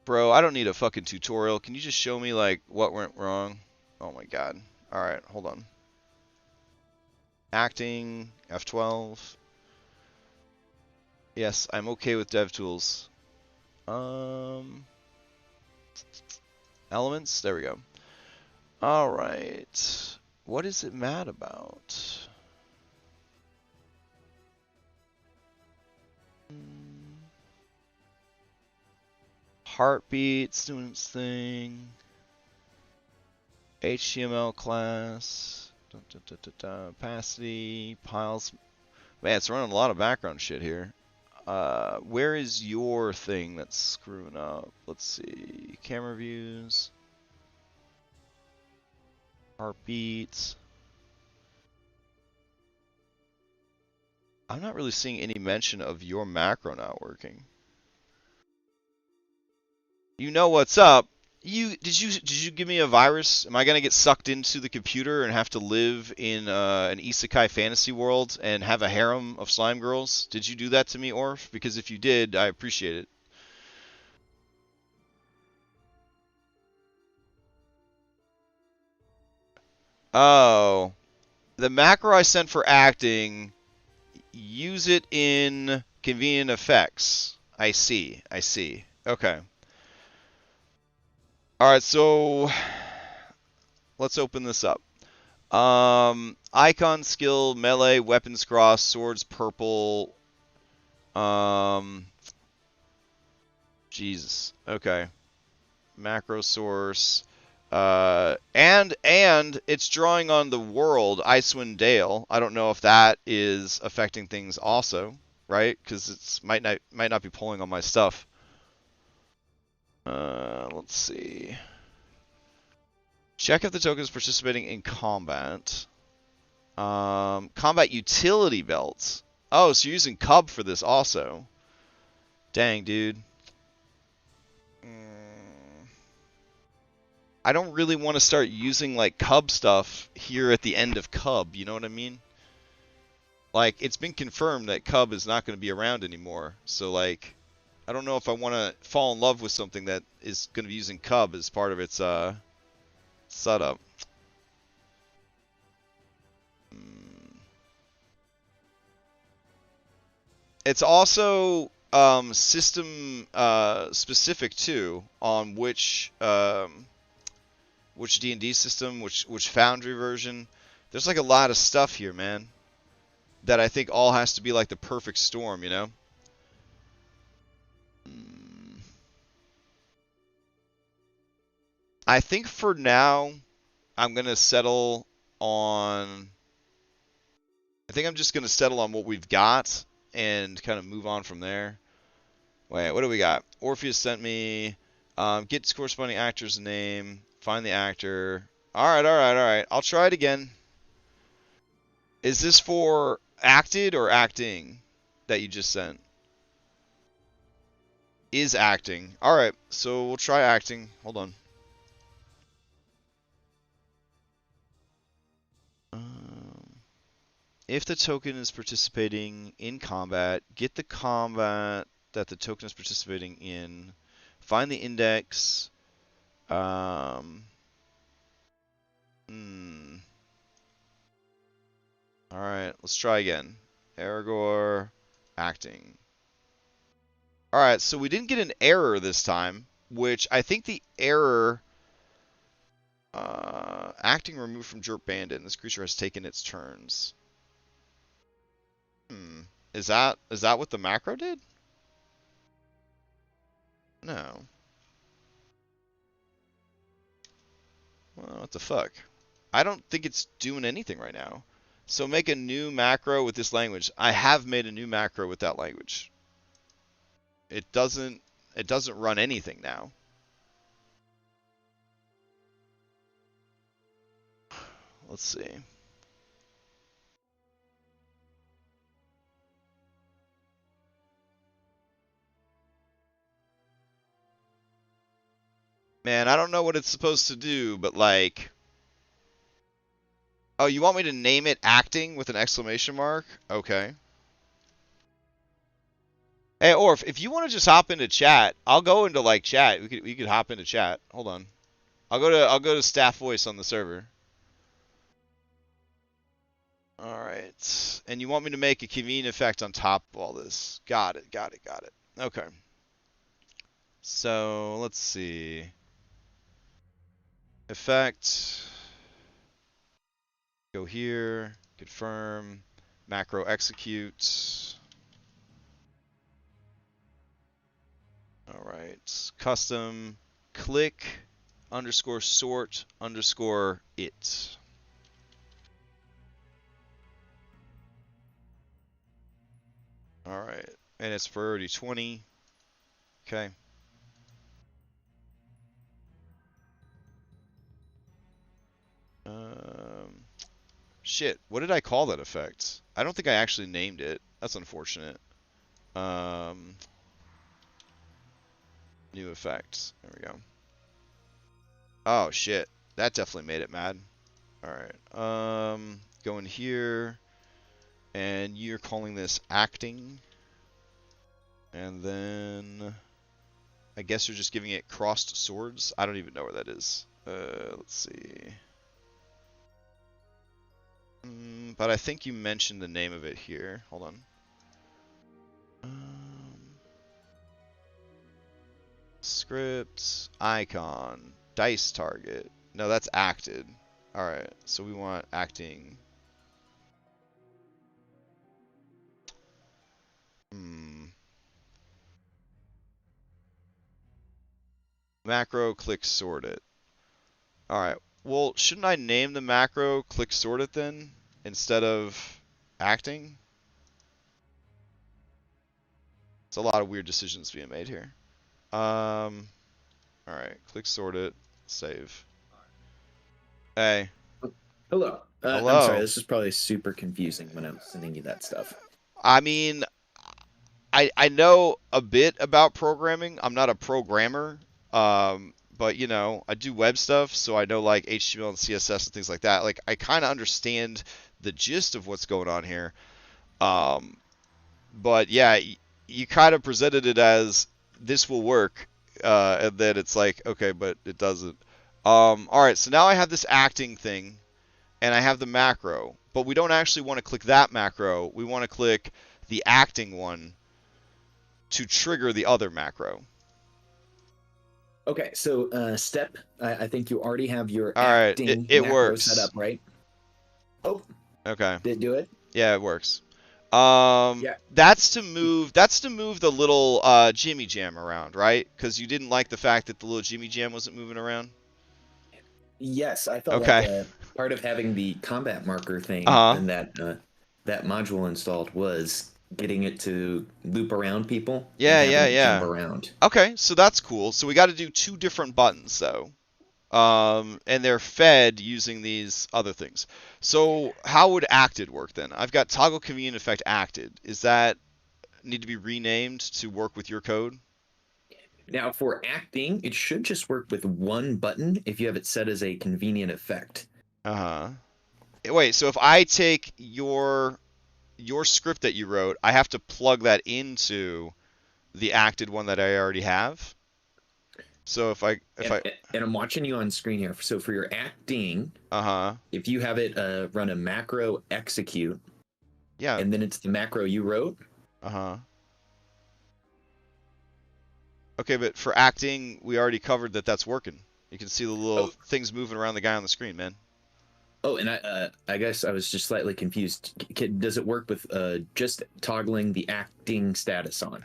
Bro, I don't need a fucking tutorial. Can you just show me, like, what went wrong? Oh my god. Alright, hold on. Acting, F12. Yes, I'm okay with DevTools. Elements, there we go. Alright. What is it mad about? Heartbeat, students thing. HTML class. Opacity, piles. Man, it's running a lot of background shit here. Where is your thing that's screwing up? Let's see. Camera views. Heartbeats. I'm not really seeing any mention of your macro not working. You know what's up. Did you give me a virus? Am I gonna get sucked into the computer and have to live in an isekai fantasy world and have a harem of slime girls? Did you do that to me, Orf? Because if you did, I appreciate it. Oh, the macro I sent for acting, use it in convenient effects. I see. I see. Okay. All right, so let's open this up. Icon skill, melee, weapons cross, swords purple. Um, Jesus. Okay. Macro source. And it's drawing on the world Icewind Dale. I don't know if that is affecting things also, right? Because it's might not be pulling on my stuff. Let's see. Check if the token is participating in combat. Combat utility belts. Oh, so you're using Cub for this also. Dang, dude. I don't really want to start using like Cub stuff here at the end of Cub, you know what I mean? Like, it's been confirmed that Cub is not going to be around anymore. So, like, I don't know if I want to fall in love with something that is going to be using Cub as part of its setup. It's also system specific too, on which D&D system, which Foundry version. There's like a lot of stuff here, man, that I think all has to be like the perfect storm, you know? I think for now, I'm going to settle on... I think I'm just going to settle on what we've got and kind of move on from there. Wait, what do we got? Orpheus sent me... get corresponding actor's name. Find the actor. Alright. I'll try it again. Is this for acted or acting that you just sent? Is acting. Alright, so we'll try acting. Hold on. If the token is participating in combat, get the combat that the token is participating in. Find the index. Alright, let's try again. Aragorn, acting. Alright, so we didn't get an error this time, which I think the error... acting removed from Jerk Bandit, and this creature has taken its turns. Is that what the macro did? No. Well, what the fuck? I don't think it's doing anything right now. So make a new macro with this language. I have made a new macro with that language. It doesn't run anything now. Let's see. Man, I don't know what it's supposed to do, but like... Oh, you want me to name it acting with an exclamation mark? Okay. Hey, Orf, if you want to just hop into chat, I'll go into like chat. We could hop into chat. Hold on. I'll go to staff voice on the server. All right. And you want me to make a convenient effect on top of all this. Got it. Okay. So, let's see. Effect. Go here. Confirm. Macro execute. All right. Custom. Click underscore sort underscore it. All right. And it's priority 20. Okay. Shit. What did I call that effect? I don't think I actually named it. That's unfortunate. New effect. There we go. Oh shit, that definitely made it mad. All right, go in here, and you're calling this acting, and then I guess you're just giving it crossed swords. I don't even know where that is. Let's see. But I think you mentioned the name of it here. Hold on. Script, icon, dice target. No, that's acted. Alright, so we want acting. Macro, click sort it. Alright, well, shouldn't I name the macro click sort it then? Instead of acting? It's a lot of weird decisions being made here. Alright, click sort it, save. Hey.
Hello. I'm sorry,
Hello.
this is probably super confusing when I'm sending you that stuff.
I mean, I know a bit about programming. I'm not a programmer, but you know, I do web stuff, so I know like HTML and CSS and things like that. Like I kind of understand the gist of what's going on here. Um, but yeah, you kind of presented it as this will work, and then it's like, okay, but it doesn't. All right, so now I have this acting thing, and I have the macro, but we don't actually want to click that macro. We want to click the acting one to trigger the other macro.
Okay, so step, I think you already have your
All right,
acting
it
macro set
works.
up, right? Oh,
Okay.
did it do it?
Yeah, it works.
Yeah.
That's to move. That's to move the little Jimmy Jam around, right? Because you didn't like the fact that the little Jimmy Jam wasn't moving around.
Yes, I felt like
Okay.
part of having the combat marker thing
Uh huh.
and that module installed was getting it to loop around people and
Yeah,
having
yeah,
it jump
yeah.
around.
Okay, so that's cool. So we got to do two different buttons though. And they're fed using these other things. So how would acted work then? I've got toggle convenient effect acted. Is that need to be renamed to work with your code?
Now, for acting, it should just work with one button if you have it set as a convenient effect.
Uh-huh. Wait, so if I take your script that you wrote, I have to plug that into the acted one that I already have. So if
And,
I
and I'm watching you on screen here. So for your acting,
uh-huh.
if you have it run a macro execute,
Yeah.
and then it's the macro you wrote.
Uh-huh. Okay, but for acting, we already covered that that's working. You can see the little
Oh,
things moving around the guy on the screen, man.
oh, and I guess I was just slightly confused. Does it work with just toggling the acting status on?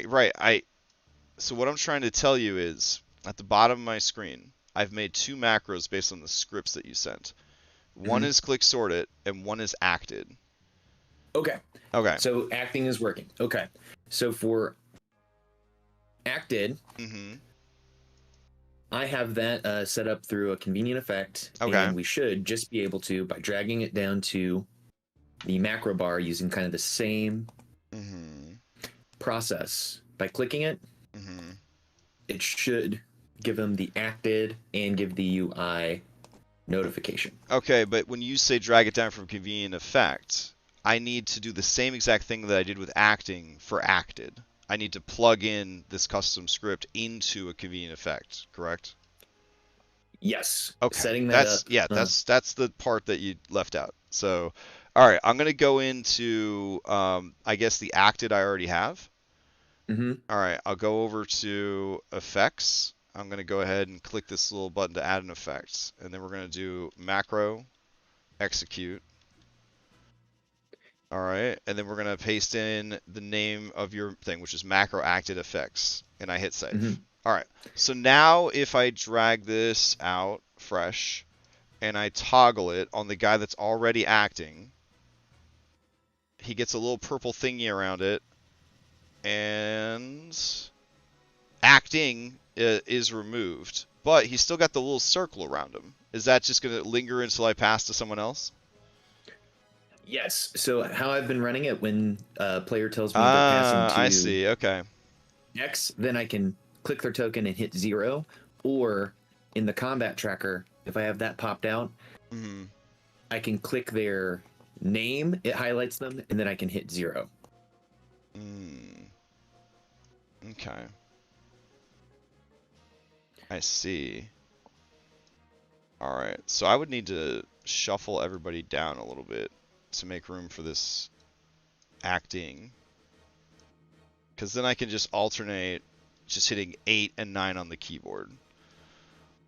Right. So what I'm trying to tell you is at the bottom of my screen, I've made two macros based on the scripts that you sent. One
Mm-hmm.
is click sort it, and one is acted.
Okay,
Okay.
so acting is working. Okay, so for acted,
Mm-hmm.
I have that set up through a convenient effect,
Okay.
and we should just be able to, by dragging it down to the macro bar using kind of the same
Mm-hmm.
process. By clicking it,
Mm-hmm.
it should give them the acted and give the UI notification.
Okay, but when you say drag it down from convenient effect, I need to do the same exact thing that I did with acting for acted. I need to plug in this custom script into a convenient effect, correct?
Yes,
Okay.
setting that
That's
up.
yeah, that's the part that you left out. So, all right, I'm gonna go into I guess the acted I already have.
Mm-hmm.
All right, I'll go over to effects. I'm gonna go ahead and click this little button to add an effect, and then we're gonna do macro execute. All right, and then we're gonna paste in the name of your thing, which is macro acted effects, and I hit
Mm-hmm.
save. All right, so now if I drag this out fresh and I toggle it on the guy that's already acting, he gets a little purple thingy around it, and acting is removed, but he's still got the little circle around him. Is that just gonna linger until I pass to someone else?
Yes. So how I've been running it when a player tells me they're passing
Ah, I
to
see. Okay.
X, then I can click their token and hit 0, or in the combat tracker, if I have that popped out,
Mm-hmm.
I can click their name, it highlights them, and then I can hit 0.
Okay. I see. Alright, so I would need to shuffle everybody down a little bit to make room for this acting. Because then I can just alternate just hitting 8 and 9 on the keyboard.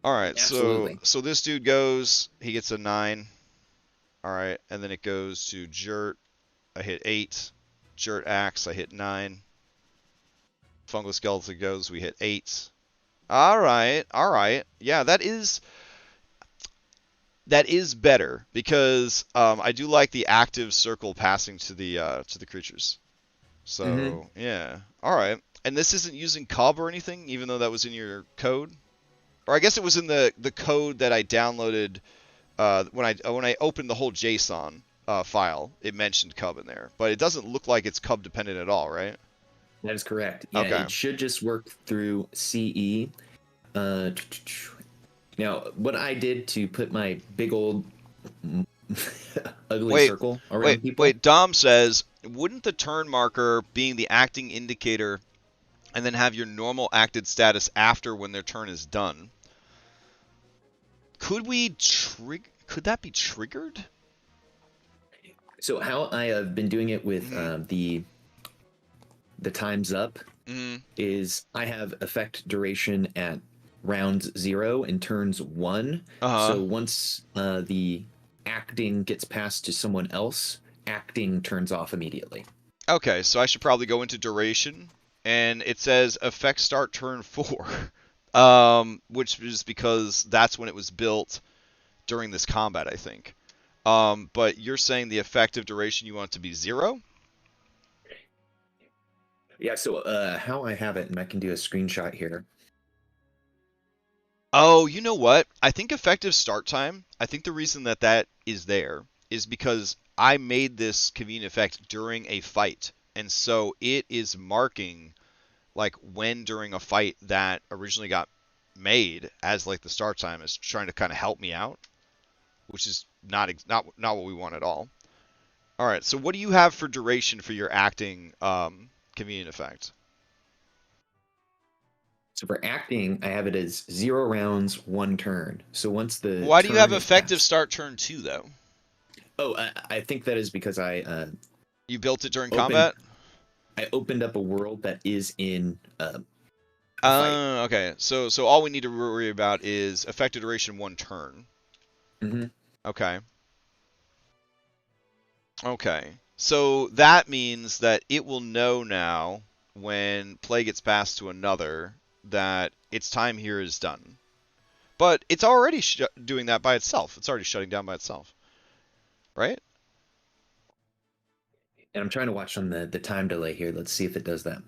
Alright, so this dude goes, he gets a 9. Alright, and then it goes to Jert, I hit 8. Jert acts, I hit 9. Fungal Skeleton goes, we hit 8. Alright, alright. Yeah, that is better, because I do like the active circle passing to the creatures. So, yeah. Alright. And this isn't using cub or anything, even though that was in your code? Or I guess it was in the code that I downloaded when I opened the whole JSON file. It mentioned cub in there, but it doesn't look like it's cub dependent at all, right?
That is correct. Yeah,
okay.
It should just work through CE. Now, what I did to put my big old ugly circle around people...
Wait, Dom says, wouldn't the turn marker being the acting indicator and then have your normal acted status after when their turn is done? Could that be triggered?
So how I have been doing it with the time's up is I have effect duration at rounds 0 and turns 1. So once the acting gets passed to someone else, acting turns off immediately.
Okay, so I should probably go into duration, and it says effect start turn 4, which is because that's when it was built during this combat, I think. But you're saying the effective duration you want to be 0?
Yeah, so how I have it, and I can do a screenshot here.
Oh, you know what? I think effective start time, I think the reason that is there is because I made this convenient effect during a fight. And so it is marking like when during a fight that originally got made as like the start time, is trying to kind of help me out, which is not what we want at all. All right, so what do you have for duration for your acting convenient effect?
So for acting, I have it as 0 rounds, 1 turn. So once the
why do you have
turn is
effective
passed...
start turn 2 though?
Oh, I think that is because I
you built it during combat?
I opened up a world that is in
okay. So all we need to worry about is effective duration 1 turn. Okay. Okay. So that means that it will know now when play gets passed to another that its time here is done. But it's already doing that by itself. It's already shutting down by itself. Right?
And I'm trying to watch on the time delay here. Let's see if it does that.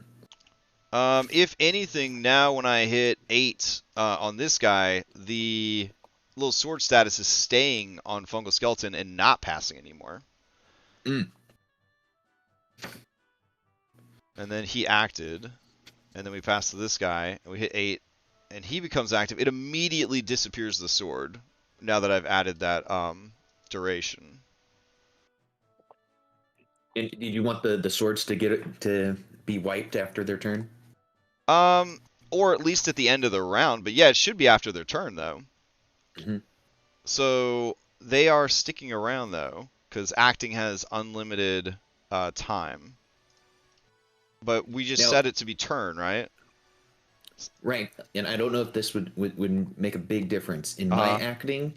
If anything, now when I hit 8 on this guy, the little sword status is staying on Fungal Skeleton and not passing anymore. And then he acted, and then we pass to this guy, and we hit 8, and he becomes active. It immediately disappears the sword, now that I've added that duration.
And did you want the swords to be wiped after their turn?
Or at least at the end of the round, but yeah, it should be after their turn, though. So they are sticking around, though, because acting has unlimited time. But we just set it to be turn, right?
Right, and I don't know if this would make a big difference. In my acting,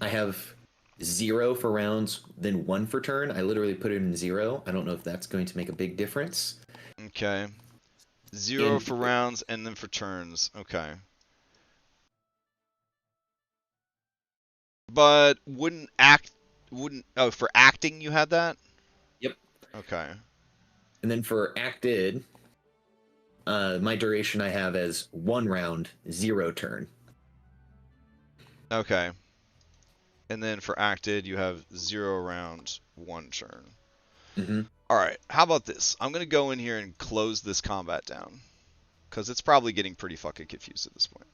I have 0 for rounds, then 1 for turn. I literally put it in 0. I don't know if that's going to make a big difference.
Okay. 0 for rounds, and then for turns. Okay. But for acting you had that?
Yep.
Okay.
And then for acted, my duration I have as 1 round, 0 turn.
Okay. And then for acted, you have 0 rounds, 1 turn. All right. How about this? I'm going to go in here and close this combat down. because it's probably getting pretty fucking confused at this point.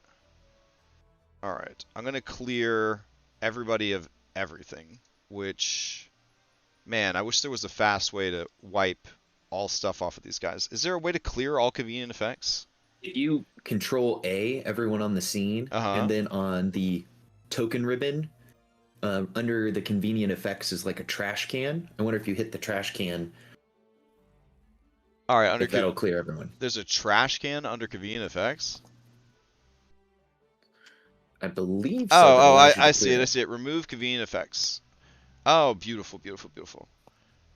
All right, I'm gonna clear everybody of everything, which, man, I wish there was a fast way to wipe all stuff off of these guys. Is there a way to clear all convenient effects?
If you Control A, everyone on the scene, and then on the token ribbon, under the convenient effects is like a trash can. I wonder if you hit the trash can.
All right,
if that'll clear everyone.
There's a trash can under convenient effects?
I believe
so. Oh, I see it. I see it. Remove convenient effects. Oh, beautiful, beautiful, beautiful.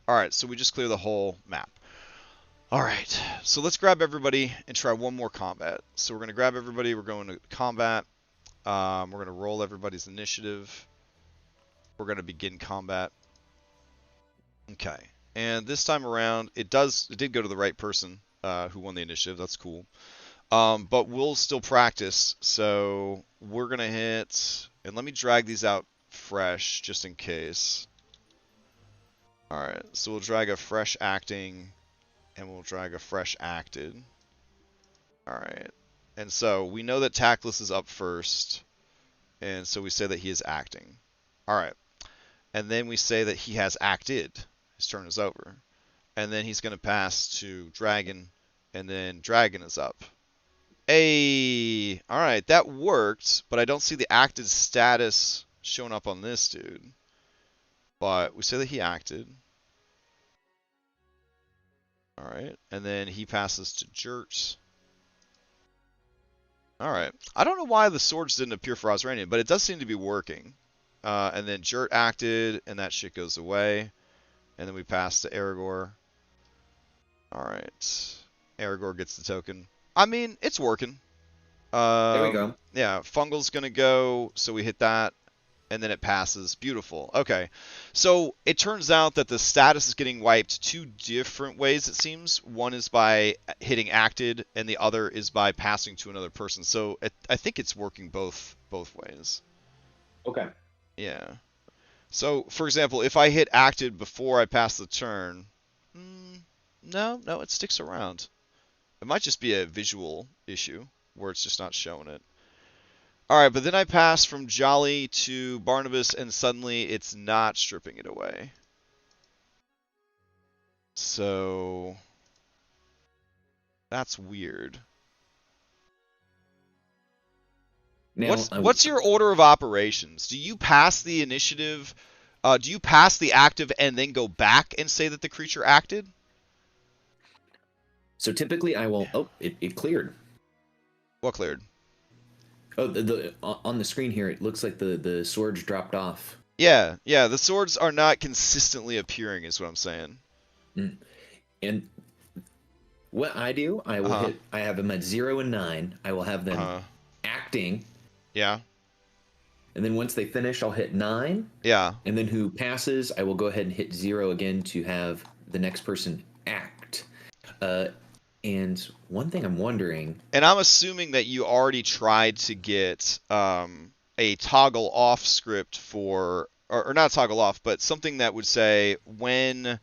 All right, so we just clear the whole map. All right, so let's grab everybody and try one more combat. So we're going to grab everybody. We're going to combat. We're going to roll everybody's initiative. We're going to begin combat. Okay, and this time around, it did go to the right person who won the initiative. That's cool. But we'll still practice. So we're going to hit, and let me drag these out fresh just in case. All right, so we'll drag a fresh acting, and we'll drag a fresh acted. All right, and so we know that Tactless is up first, and so we say that he is acting. All right, and then we say that he has acted. His turn is over, and then he's going to pass to Dragon, and then Dragon is up. Hey, all right, that worked, but I don't see the acted status showing up on this dude. But we say that he acted. All right, and then he passes to Jert. All right, I don't know why the swords didn't appear for Osranian, but it does seem to be working. And then Jert acted, and that shit goes away. And then we pass to Aragorn. All right, Aragorn gets the token. I mean, it's working.
There we go.
Yeah, Fungal's going to go, so we hit that. And then it passes. Beautiful. Okay. So it turns out that the status is getting wiped two different ways, it seems. One is by hitting acted, and the other is by passing to another person. So I think it's working both ways.
Okay.
Yeah. So, for example, if I hit acted before I pass the turn, no, it sticks around. It might just be a visual issue where it's just not showing it. All right, but then I pass from Jolly to Barnabas, and suddenly it's not stripping it away. So that's weird. Now, what's your order of operations? Do you pass the initiative? Do you pass the active and then go back and say that the creature acted?
So typically I will... Oh, it cleared.
What cleared?
Oh, on the screen here, it looks like the swords dropped off.
Yeah, the swords are not consistently appearing, is what I'm saying.
And what I do, I will hit. I have them at 0 and 9. I will have them acting.
Yeah.
And then once they finish, I'll hit 9.
Yeah.
And then who passes, I will go ahead and hit 0 again to have the next person act. And one thing I'm wondering...
And I'm assuming that you already tried to get a toggle off script for... Or not toggle off, but something that would say when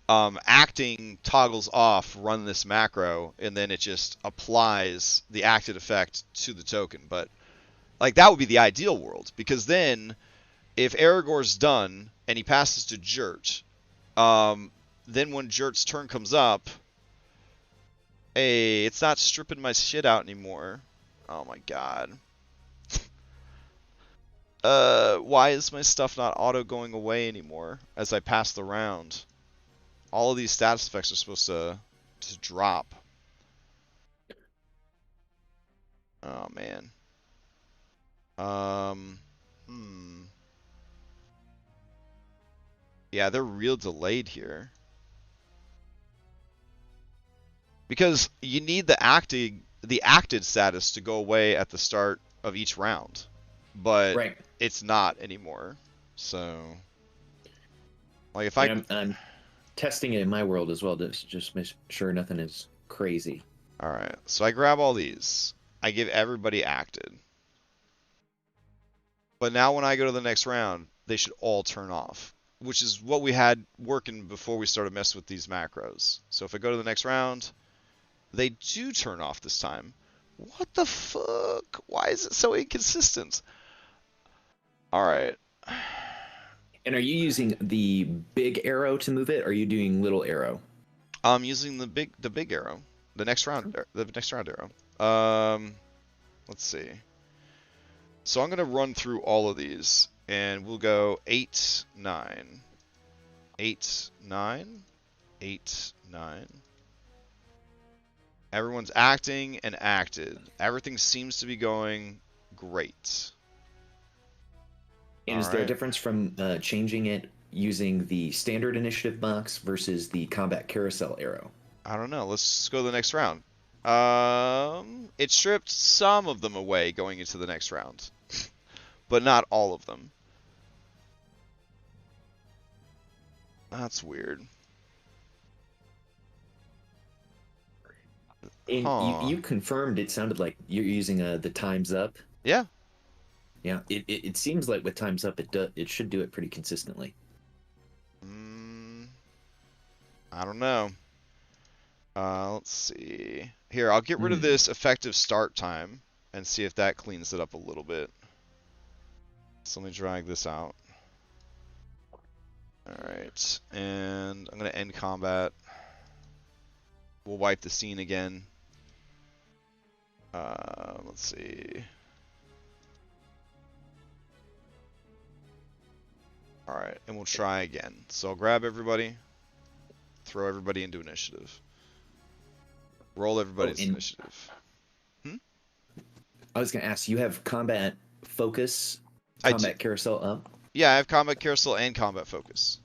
acting toggles off, run this macro, and then it just applies the acted effect to the token. But like that would be the ideal world, because then if Aragorn's done and he passes to Jert, then when Jert's turn comes up... Hey, it's not stripping my shit out anymore. Oh my god. Why is my stuff not auto going away anymore as I pass the round? All of these status effects are supposed to drop. Oh man. Yeah, they're real delayed here. Because you need the acted status to go away at the start of each round, but it's not anymore. So, like if
I'm testing it in my world as well to just make sure nothing is crazy.
All right, so I grab all these. I give everybody acted, but now when I go to the next round, they should all turn off, which is what we had working before we started messing with these macros. So if I go to the next round. they do turn off this time. What the fuck? Why is it so inconsistent? All right.
And are you using the big arrow to move it, or are you doing little arrow?
I'm using the big arrow. The next round arrow. Let's see. So I'm going to run through all of these, and we'll go 8, 9, 8, 9, 8, 9. Everyone's acting and acted. Everything seems to be going great.
And is there a difference from changing it using the standard initiative box versus the combat carousel arrow?
I don't know. Let's go to the next round. It stripped some of them away going into the next round, but not all of them. That's weird.
And you confirmed it sounded like you're using the times up.
Yeah.
Yeah. It seems like with times up it should do it pretty consistently.
I don't know. Let's see. Here, I'll get rid of this effective start time and see if that cleans it up a little bit. So let me drag this out. Alright, and I'm going to end combat. We'll wipe the scene again. Let's see. Alright, and we'll try again. So I'll grab everybody, throw everybody into initiative. Roll everybody's initiative.
I was going to ask, you have combat focus, combat carousel up?
Yeah, I have combat carousel and combat focus.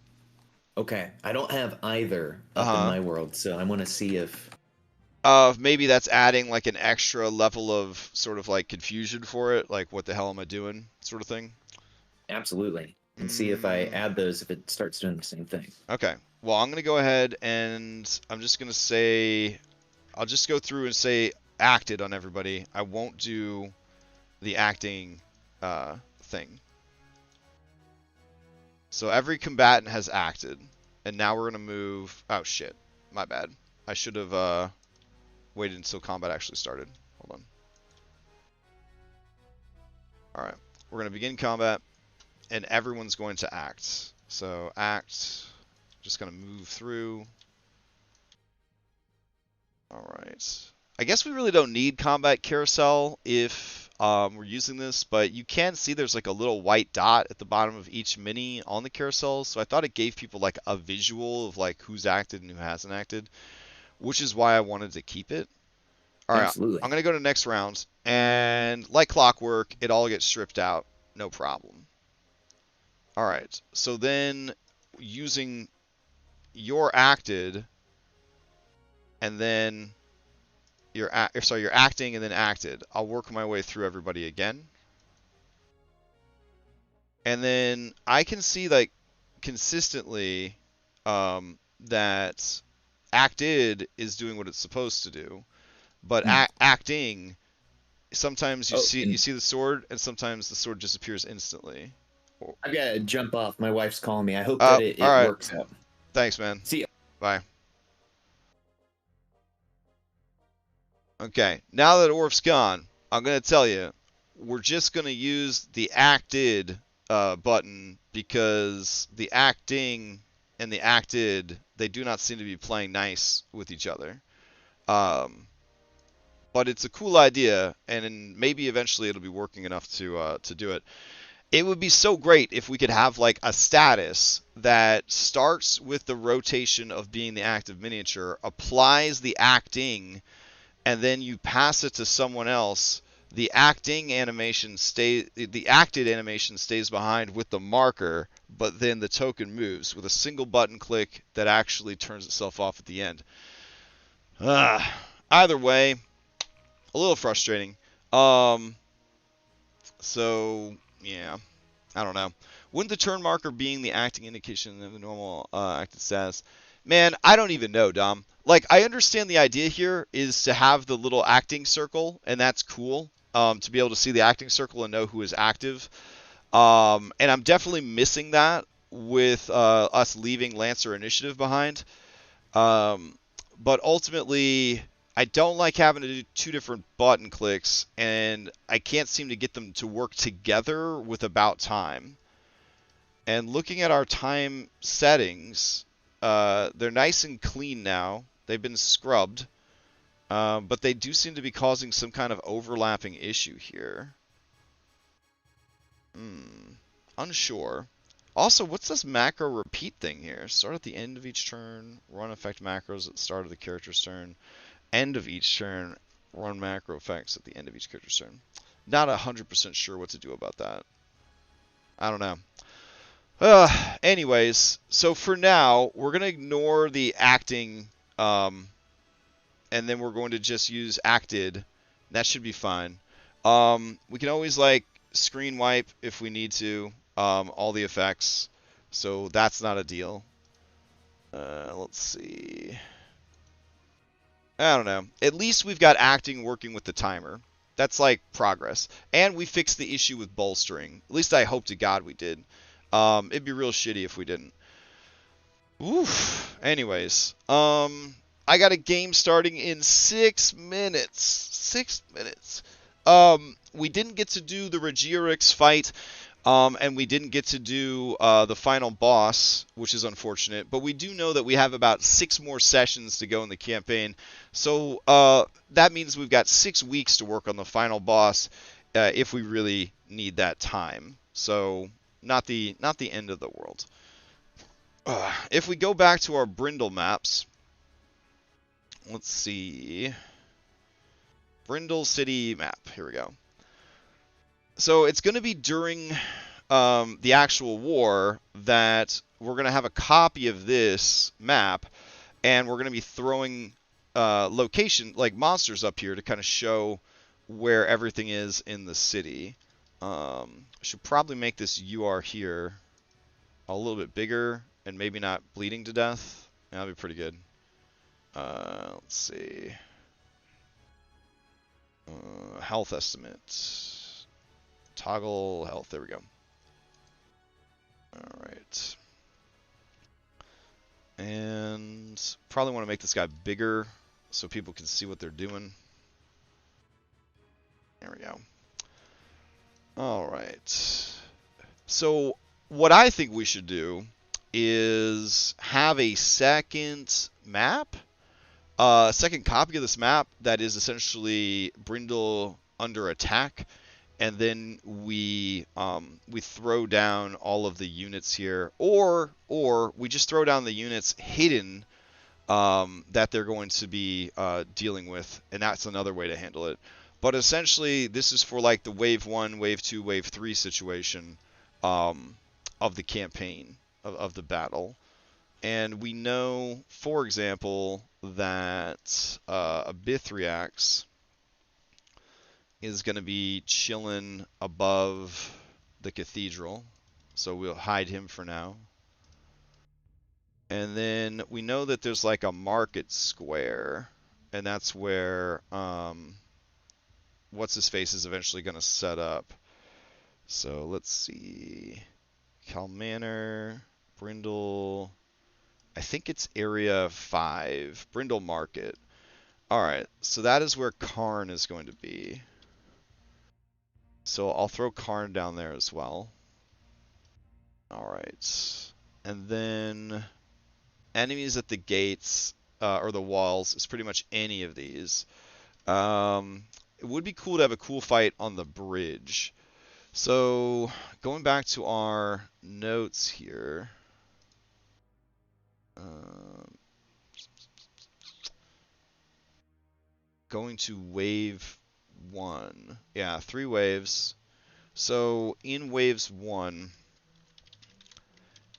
Okay, I don't have either up in my world, so I want to see if...
maybe that's adding like an extra level of sort of like confusion for it, like what the hell am I doing sort of thing.
Absolutely. And see if I add those, if it starts doing the same thing.
Okay. Well, I'm going to go ahead and I'm just going to say, I'll just go through and say acted on everybody. I won't do the acting thing. So every combatant has acted. And now we're going to move... Oh, shit. My bad. I should have waited until combat actually started. Hold on. Alright. We're going to begin combat. And everyone's going to act. So act. Just going to move through. Alright. I guess we really don't need combat carousel if we're using this, but you can see there's like a little white dot at the bottom of each mini on the carousel, so I thought it gave people like a visual of like who's acted and who hasn't acted, which is why I wanted to keep it. Alright,
absolutely.
I'm going to go to next round, and like clockwork, it all gets stripped out, no problem. Alright, so then using your acted, and then you're acting and then acted. I'll work my way through everybody again. And then I can see like consistently that acted is doing what it's supposed to do, but acting, sometimes you see the sword, and sometimes the sword disappears instantly.
I've got to jump off. My wife's calling me. I hope that it works out.
Thanks, man.
See ya.
Bye. Okay, now that Orf's gone, I'm going to tell you, we're just going to use the acted button because the acting and the acted, they do not seem to be playing nice with each other. But it's a cool idea, and maybe eventually it'll be working enough to do it. It would be so great if we could have like a status that starts with the rotation of being the active miniature, applies the acting, and then you pass it to someone else. The acting animation the acted animation stays behind with the marker, but then the token moves with a single button click that actually turns itself off at the end. Either way, a little frustrating. So yeah, I don't know. Wouldn't the turn marker being the acting indication of the normal acted status? Man, I don't even know, Dom. Like, I understand the idea here is to have the little acting circle, and that's cool, to be able to see the acting circle and know who is active. And I'm definitely missing that with us leaving Lancer Initiative behind. But ultimately, I don't like having to do two different button clicks, and I can't seem to get them to work together with about time. And looking at our time settings, they're nice and clean now. They've been scrubbed, but they do seem to be causing some kind of overlapping issue here. Unsure. Also, what's this macro repeat thing here? Start at the end of each turn, run effect macros at the start of the character's turn. End of each turn, run macro effects at the end of each character's turn. Not 100% sure what to do about that. I don't know. Anyways, so for now, we're going to ignore the acting, and then we're going to just use acted. That should be fine. We can always, like, screen wipe if we need to, all the effects. So that's not a deal. Let's see. I don't know. At least we've got acting working with the timer. That's like progress. And we fixed the issue with bolstering. At least I hope to God we did. It'd be real shitty if we didn't. Oof. Anyways, I got a game starting in 6 minutes. 6 minutes. We didn't get to do the Regierix fight. And we didn't get to do the final boss, which is unfortunate. But we do know that we have about 6 more sessions to go in the campaign. So that means we've got 6 weeks to work on the final boss if we really need that time. So not the end of the world. If we go back to our Brindle maps, let's see. Brindle City map. Here we go. So it's going to be during the actual war that we're going to have a copy of this map, and we're going to be throwing location, like monsters up here to kind of show where everything is in the city. I should probably make this UR here a little bit bigger and maybe not bleeding to death. That'd be pretty good. Let's see. Health estimate. Toggle health. There we go. All right. And probably want to make this guy bigger so people can see what they're doing. There we go. All right. So what I think we should do is have a second map, a second copy of this map that is essentially Brindle under attack, and then we throw down all of the units here, or we just throw down the units hidden that they're going to be dealing with, and that's another way to handle it. But essentially, this is for like the Wave 1, Wave 2, Wave 3 situation of the campaign, of the battle. And we know, for example, that a Bithriax is going to be chilling above the cathedral. So we'll hide him for now. And then we know that there's like a market square, and that's where what's-his-face is eventually going to set up. So let's see. Cal Manor, Brindle. I think it's Area 5, Brindle Market. Alright, so that is where Karn is going to be. So I'll throw Karn down there as well. Alright. And then enemies at the gates, or the walls, is pretty much any of these. It would be cool to have a cool fight on the bridge. So going back to our notes here. Going to wave 1. Yeah, 3 waves. So in waves 1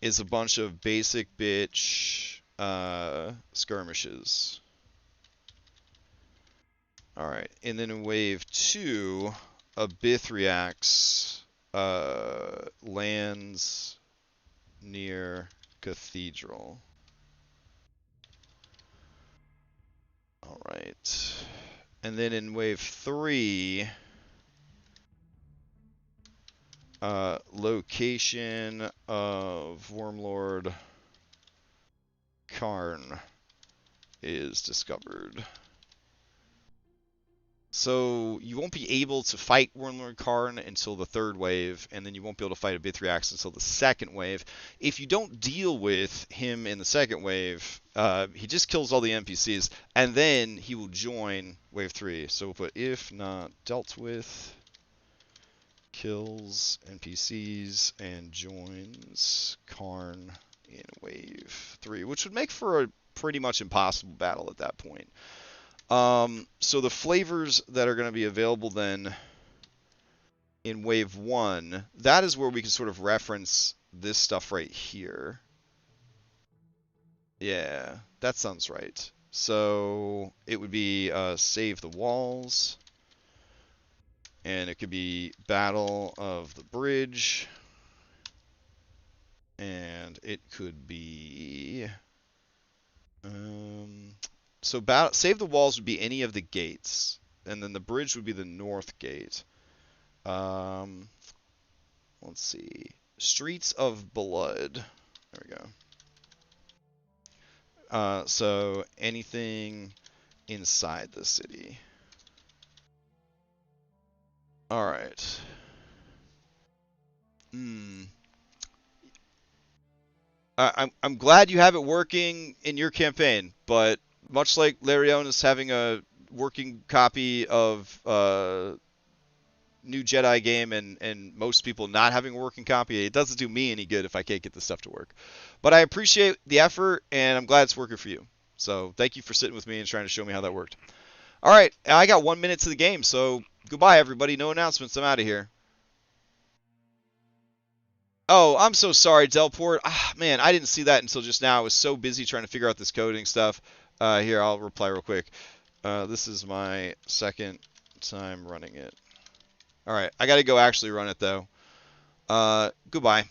is a bunch of basic bitch skirmishes. Alright, and then in wave 2, a Bithriax lands near Cathedral. Alright. And then in wave 3, location of Wormlord Karn is discovered. So you won't be able to fight Warlord Karn until the third wave, and then you won't be able to fight a Bithriax until the second wave. If you don't deal with him in the second wave, he just kills all the NPCs, and then he will join wave 3. So we'll put if not dealt with, kills NPCs, and joins Karn in wave 3, which would make for a pretty much impossible battle at that point. So the flavors that are going to be available then in wave 1, that is where we can sort of reference this stuff right here. Yeah, that sounds right. So it would be Save the Walls, and it could be Battle of the Bridge, and it could be... So Save the Walls would be any of the gates, and then the bridge would be the north gate. Let's see. Streets of Blood. There we go. So anything inside the city. All right. I'm glad you have it working in your campaign, but much like Larionis having a working copy of New Jedi game and most people not having a working copy, it doesn't do me any good if I can't get this stuff to work. But I appreciate the effort, and I'm glad it's working for you. So thank you for sitting with me and trying to show me how that worked. All right, I got 1 minute to the game, so goodbye, everybody. No announcements. I'm out of here. Oh, I'm so sorry, Delport. Man, I didn't see that until just now. I was so busy trying to figure out this coding stuff. Here, I'll reply real quick. This is my second time running it. All right, I got to go actually run it, though. Goodbye.